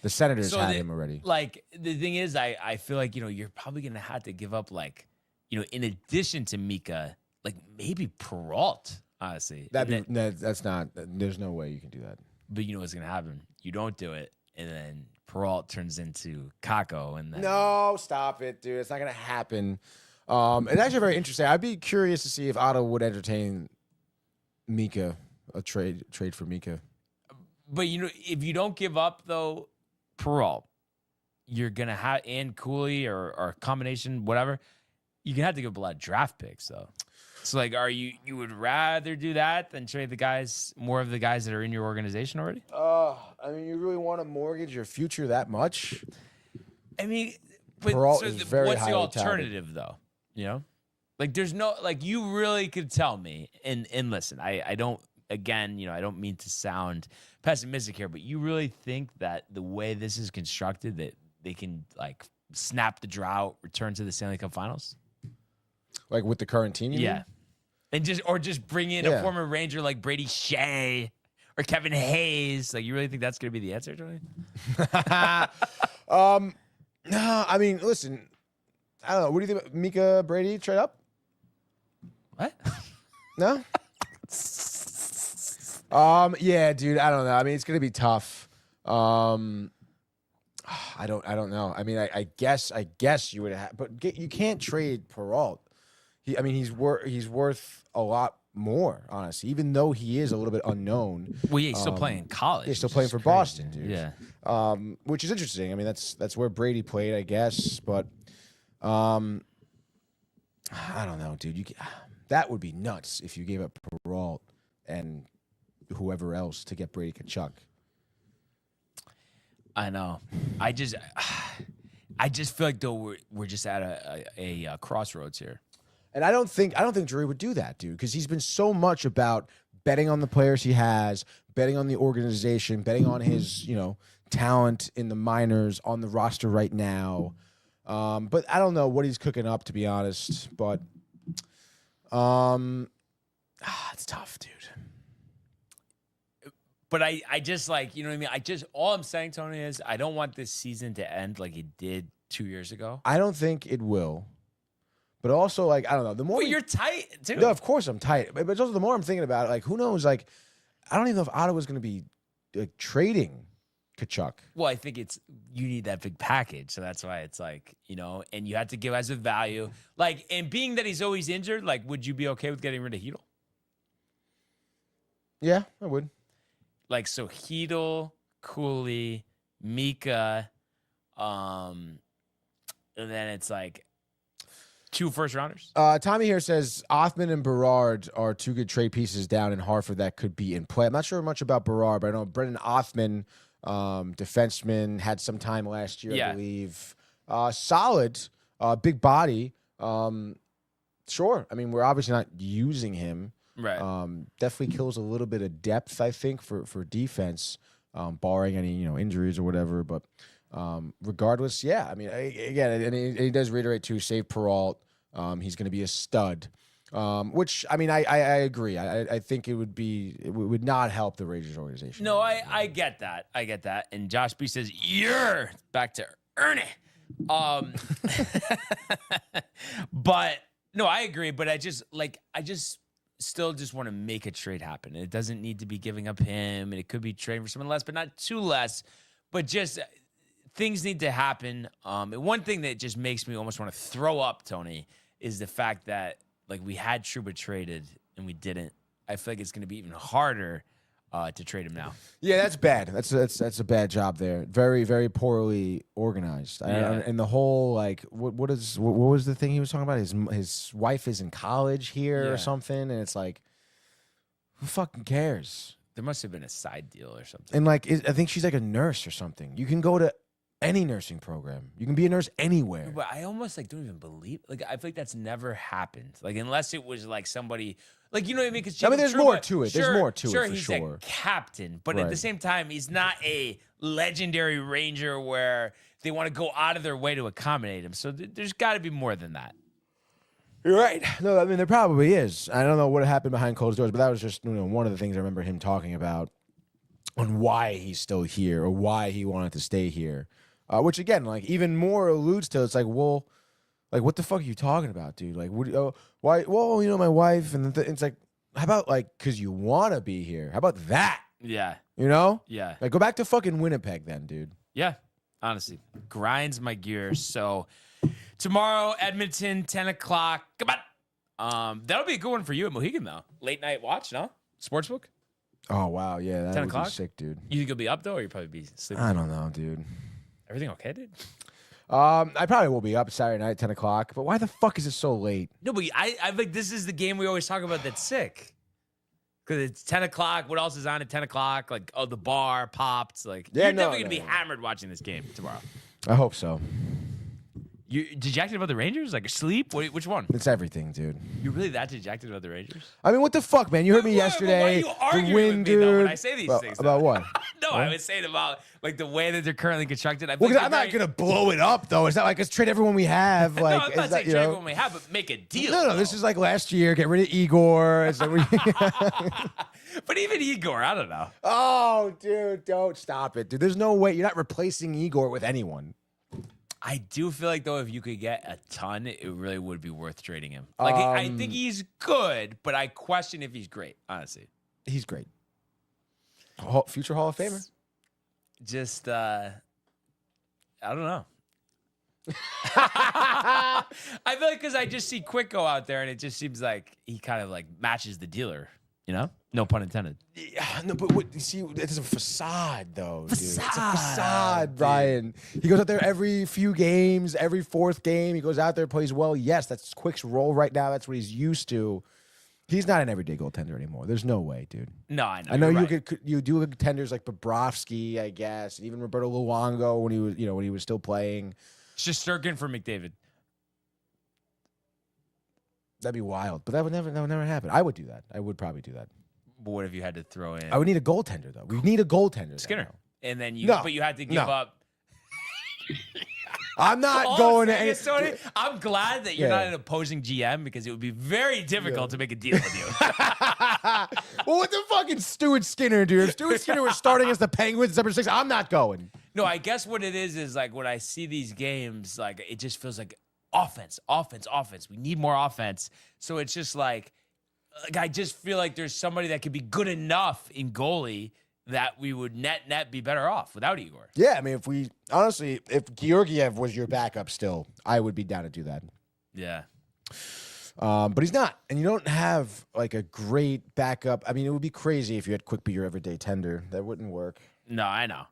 Senators So had the- him already. Like, the thing is, I feel like, you're probably going to have to give up, like, in addition to Mika, like, maybe Peralt, honestly. That's not. There's no way you can do that. But you know what's going to happen? You don't do it, and then Peralt turns into Kako, and then... No, stop it, dude. It's not gonna happen. It's actually very interesting. I'd be curious to see if Ottawa would entertain Mika, a trade for Mika. But if you don't give up though, Peralt, you're gonna have and Cooley or a combination, whatever. You're gonna have to give up a lot of draft picks though. So like, you would rather do that than trade more of the guys that are in your organization already? I mean, you really want to mortgage your future that much? I mean, but Peralt so is very what's the highly touted. alternative though? Like there's no, like, you really could tell me, and listen, I don't, again, I don't mean to sound pessimistic here, but you really think that the way this is constructed that they can like snap the drought, return to the Stanley Cup Finals? Like with the current team? You mean? And just bring in a former Ranger like Brady Shea or Kevin Hayes. Like, you really think that's going to be the answer, Tony? No, I mean, listen, I don't know. What do you think about Mika Brady trade up? What? No? Yeah, dude, I don't know. I mean, it's going to be tough. I don't know. I mean, I guess you would have, but you can't trade Peralt. He's worth a lot more, honestly, even though he is a little bit unknown. Well, yeah, he's still playing in college. He's still which playing is for crazy. Boston, dude. Yeah. Which is interesting. I mean, that's where Brady played, I guess, but I don't know, dude. That would be nuts if you gave up Peralt and whoever else to get Brady Kachuk. I know. I just feel like though we're just at a crossroads here. And I don't think Drury would do that, dude, because he's been so much about betting on the players he has, betting on the organization, betting on his, talent in the minors on the roster right now. But I don't know what he's cooking up, to be honest. But it's tough, dude. But I just like, you know what I mean? All I'm saying, Tony, is I don't want this season to end like it did 2 years ago. I don't think it will. But also, like, I don't know. The more Well, you're tight, too. No, of course I'm tight. But it's also the more I'm thinking about it, like, who knows? Like, I don't even know if Ottawa's going to be like trading Kachuk. Well, I think you need that big package. So that's why it's like, and you have to give as a value. Like, and being that he's always injured, like, would you be okay with getting rid of Hedel? Yeah, I would. Like, so Hedel, Cooley, Mika, and then it's like 2 first-rounders. Tommy here says Othman and Berard are 2 good trade pieces down in Hartford that could be in play. I'm not sure much about Berard, but I know Brendan Othman, defenseman, had some time last year, I believe. Solid, big body. Sure. I mean, we're obviously not using him. Right. Definitely kills a little bit of depth, I think, for defense, barring any injuries or whatever. But regardless, yeah. I mean, again, and he does reiterate too. Save Peralt. He's going to be a stud. Which I mean, I agree. I think it would not help the Rangers organization. No, I get that. I get that. And Josh B says, "You're back to Ernie." But no, I agree. But I just still just want to make a trade happen. It doesn't need to be giving up him, and it could be trading for someone less, but not too less. But just things need to happen. And one thing that just makes me almost want to throw up, Tony, is the fact that like we had Trouba traded and we didn't I feel like it's going to be even harder to trade him now. Yeah, that's bad. That's a bad job there. Very, very poorly organized. And the whole like, what was the thing he was talking about? His wife is in college here or something, and it's like, who fucking cares? There must have been a side deal or something. And like, I think she's like a nurse or something. You can go to any nursing program. You can be a nurse anywhere. But I almost like don't even believe. Like I feel like that's never happened. Like unless it was like somebody. Like, you know what I mean? Because there's more to it. There's more to it, for he's sure. a captain, but at the same time, he's not a legendary Ranger where they want to go out of their way to accommodate him. So there's got to be more than that. You're right. No, I mean, there probably is. I don't know what happened behind closed doors, but that was just one of the things I remember him talking about on why he's still here or why he wanted to stay here. Which, again, like even more alludes to, it's like, well, like, what the fuck are you talking about, dude? Like, why? Well, my wife, and it's like, how about like, because you want to be here? How about that? Yeah. Yeah. Like, go back to fucking Winnipeg then, dude. Yeah. Honestly, grinds my gears. So tomorrow, Edmonton, 10 o'clock. Come on. That'll be a good one for you at Mohegan, though. Late night watch, no? Sportsbook? Oh, wow. Yeah. That 10 would o'clock? be sick, dude. You think you'll be up, though, or you probably be sleeping? I don't know, dude. Everything okay, dude? I probably will be up Saturday night, 10 o'clock. But why the fuck is it so late? No, but I think this is the game we always talk about that's sick. Because it's 10 o'clock. What else is on at 10 o'clock? Like, the bar popped. Like, you're definitely going to be hammered watching this game tomorrow. I hope so. You dejected about the Rangers? Like, sleep? Which one? It's everything, dude. You really that dejected about the Rangers? I mean, what the fuck, man? You heard me yesterday. Why are you arguing with me, dude. though, when I say these things? About what? No, I was saying about, like, the way that they're currently constructed. I'm not going to blow it up, though. It's not like, let's trade everyone we have. Like, no, I'm not saying trade everyone we have, but make a deal. No, this is like last year. Get rid of Igor. It's like But even Igor, I don't know. Oh, dude, don't stop it, dude. There's no way. You're not replacing Igor with anyone. I do feel like, though, if you could get a ton, it really would be worth trading him. Like, I think he's good, but I question if he's great, honestly. He's great. Future Hall of Famer. Just, I don't know. I feel like because I just see Quick go out there, and it just seems like he kind of, like, matches the dealer, No pun intended. Yeah, no, but you see, it's a facade, though, dude. It's a facade, Brian. He goes out there every few games, every fourth game. He goes out there, plays well. Yes, that's Quick's role right now. That's what he's used to. He's not an everyday goaltender anymore. There's no way, dude. No, I know. I know you do contenders like Bobrovsky, I guess, and even Roberto Luongo when he was still playing. Shesterkin for McDavid. That'd be wild, but that would never happen. I would do that. I would probably do that. But what if you had to throw in? I would need a goaltender, though. We need a goaltender. Skinner. And then but you had to give up. I'm not going to any. Tony, I'm glad that you're not an opposing GM because it would be very difficult to make a deal with you. Well, what the fucking Stuart Skinner, dude? If Stuart Skinner was starting as the Penguins December 6th, I'm not going. No, I guess what it is like when I see these games, like it just feels like offense. We need more offense. So it's just like I just feel like there's somebody that could be good enough in goalie that we would net be better off without Igor. Yeah, I mean, if Georgiev was your backup still, I would be down to do that. Yeah. But he's not. And you don't have like a great backup. I mean, it would be crazy if you had Quick be your everyday tender. That wouldn't work. No, I know.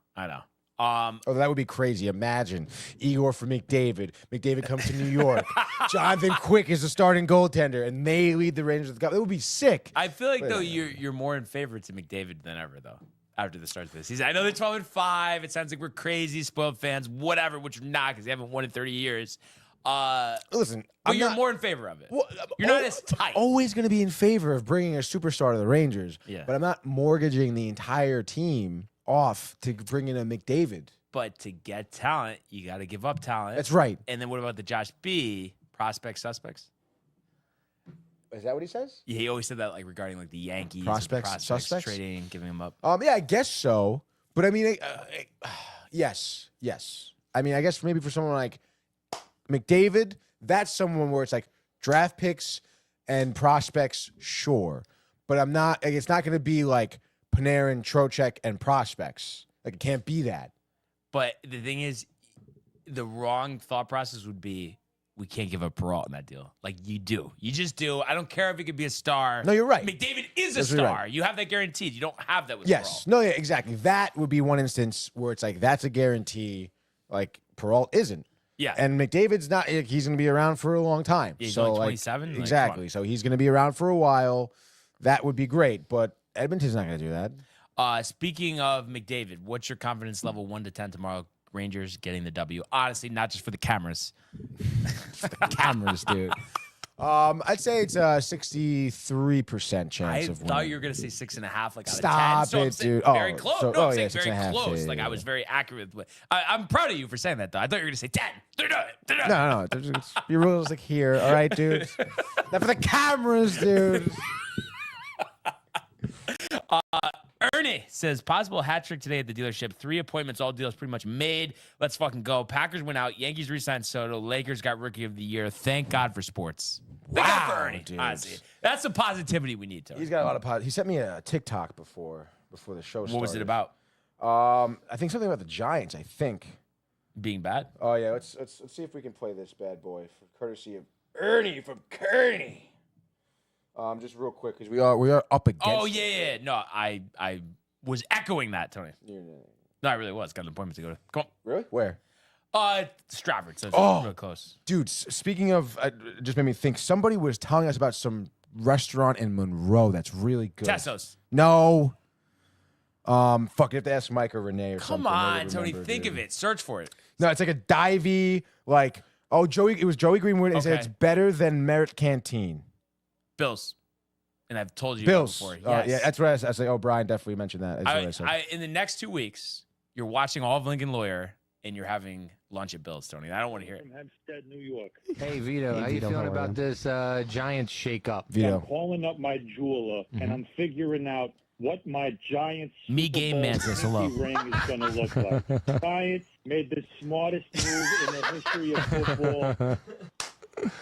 That would be crazy. Imagine Igor for McDavid. McDavid comes to New York. Jonathan Quick is the starting goaltender, and they lead the Rangers to the Cup. It would be sick. I feel like though you're more in favor to McDavid than ever though. After the start of this season, I know they're 12-5. It sounds like we're crazy, spoiled fans, whatever. Which we're not because they haven't won in 30 years. Listen, but you're more in favor of it. Well, you're not as tight. Always going to be in favor of bringing a superstar to the Rangers. Yeah. But I'm not mortgaging the entire team off to bring in a McDavid. But to get talent, you got to give up talent. That's right. And then what about the Josh B prospects, suspects? Is that what he says? Yeah, he always said that like regarding like the Yankees prospects suspects trading, giving them up. Yeah, I guess so. But I mean, yes. I mean, I guess maybe for someone like McDavid, that's someone where it's like draft picks and prospects, sure. But I'm not. Like, it's not going to be like Panarin, Trocheck, and prospects. Like it can't be that. But the thing is, the wrong thought process would be we can't give up Peralt in that deal. Like, you do. You just do. I don't care if he could be a star. No, you're right. McDavid is a That's star. right. You have that guaranteed. You don't have that with Yes. Peralt. No, yeah, exactly. That would be one instance where it's like, that's a guarantee. Like, Peralt isn't. Yeah. And McDavid's not, he's going to be around for a long time. He's so, only like, 27? Like, exactly. come on. So he's going to be around for a while. That would be great. But Edmonton's not going to do that. Speaking of McDavid, what's your confidence level 1 to 10 tomorrow? Rangers getting the W. Honestly, not just for the cameras. Cameras, dude. I'd say it's a 63% chance I of winning. thought you were going to say 6.5, like, Stop out of 10. So I'm it, saying dude. very Oh, close. so- No, I'm oh, saying yeah, very 6.5, close. yeah, Like, yeah, I was yeah. very accurate with I'm proud of you for saying that, though. I thought you were going to say 10. They're done. No. Your rules like here. All right, dude. Not for the cameras, dude. Ernie says, possible hat trick today at the dealership. 3 appointments, all deals pretty much made. Let's fucking go. Packers went out. Yankees re-signed Soto. Lakers got Rookie of the Year. Thank God for sports. Thank God for Ernie, dude. honestly. That's the positivity we need, Tony. He's got a lot of He sent me a TikTok before the show started. What was it about? I think something about the Giants, I think. Being bad? Oh, yeah. Let's see if we can play this bad boy for courtesy of Ernie from Kearney. Just real quick, because we are up against Oh, yeah. No, I was echoing that, Tony. No, I really was. Got an appointment to go to. Come on. Really? Where? Stratford. So it's real close. Dude, speaking of, just made me think, somebody was telling us about some restaurant in Monroe that's really good. Tessos. No. Fuck, you have to ask Mike or Renee or something. Come on, They would Tony. remember, Think dude. of it. Search for it. No, it's like a divey, like, it was Joey Greenwood. He said Okay. it's better than Merritt Canteen. Bills. And I've told you Bills. before. Yeah, Yes. that's what I was like, oh, Brian definitely mentioned that. That's what I said. In the next 2 weeks, you're watching all of Lincoln Lawyer and you're having lunch at Bill's, Tony. I don't want to hear it. From Hempstead, New York. Hey, Vito, how you Vito, feeling how are about you? this Giants shakeup? Vito. I'm calling up my jeweler, and I'm figuring out what my Giants Me Super Game Bowl Man says hello. ring is going to look like. Giants made the smartest move in the history of football.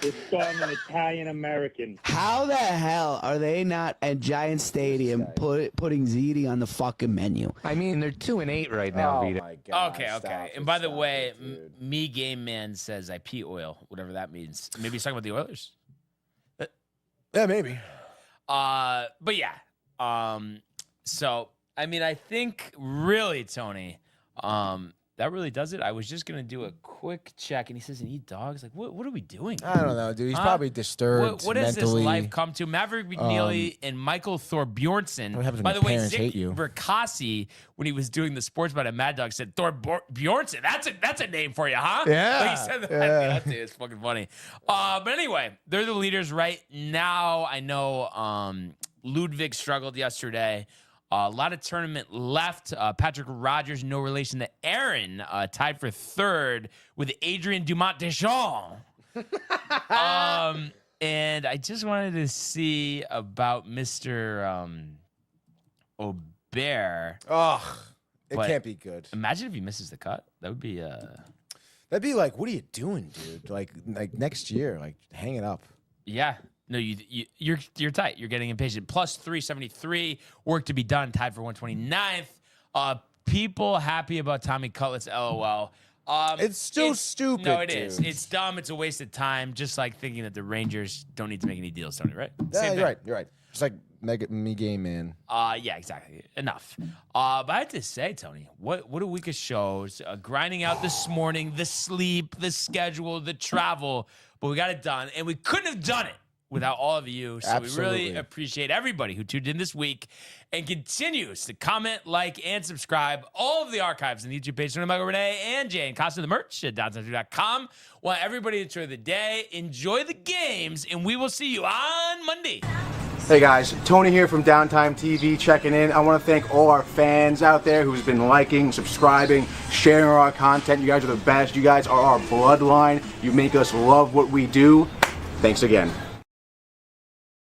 They're starting an Italian-American. How the hell are they not at Giant Stadium putting ziti on the fucking menu? I mean, they're 2-8 right now, Oh, Vito. my God. Okay. Stop And it, by the stop way, it, dude. Me Game Man says I pee oil, whatever that means. Maybe he's talking about the Oilers. Yeah, maybe. But yeah. So I mean, I think really, Tony, that really does it. I was just gonna do a quick check, and he says, "And eat dogs." Like, what are we doing? I don't know, dude. He's probably disturbed What has this mentally. life come to? Maverick McNeely and Michael Thorbjornsson. What happens when By your the way, parents Zig hate you? Verkasi, when he was doing the sports about a Mad Dog, said Thorbjornsson. That's a name for you, huh? Yeah, Like he said that. yeah. That's it. It's fucking funny. But anyway, they're the leaders right now. I know Ludwig struggled yesterday. A lot of tournament left. Patrick Rogers, no relation to Aaron, tied for third with Adrian Dumont Deschamps. And I just wanted to see about Mr. Aubert. Ugh, it But- can't be good. Imagine if he misses the cut. That would be That'd be like, what are you doing, dude? Like next year, like hang it up. yeah. No, you're tight. You're getting impatient. Plus 373. Work to be done. Tied for 129th. People happy about Tommy Cutlets. LOL. It's still stupid. No, it is. dude. It's dumb. It's a waste of time. Just like thinking that the Rangers don't need to make any deals, Tony. Right? Yeah, Same you're thing. right. You're right. It's like me game man. Yeah, exactly. Enough. But I have to say, Tony, what a week of shows. Grinding out this morning, the sleep, the schedule, the travel. But we got it done, and we couldn't have done it without all of you. So we really Absolutely. appreciate everybody who tuned in this week and continues to comment, like, and subscribe. All of the archives on the YouTube page. Michael, Renee, and Jay, and Costa the merch at downtown.com. Want everybody to enjoy the day, enjoy the games, and we will see you on Monday. Hey guys, Tony here from Downtime TV checking in. I want to thank all our fans out there who's been liking, subscribing, sharing our content. You guys are the best. You guys are our bloodline. You make us love what we do. Thanks again.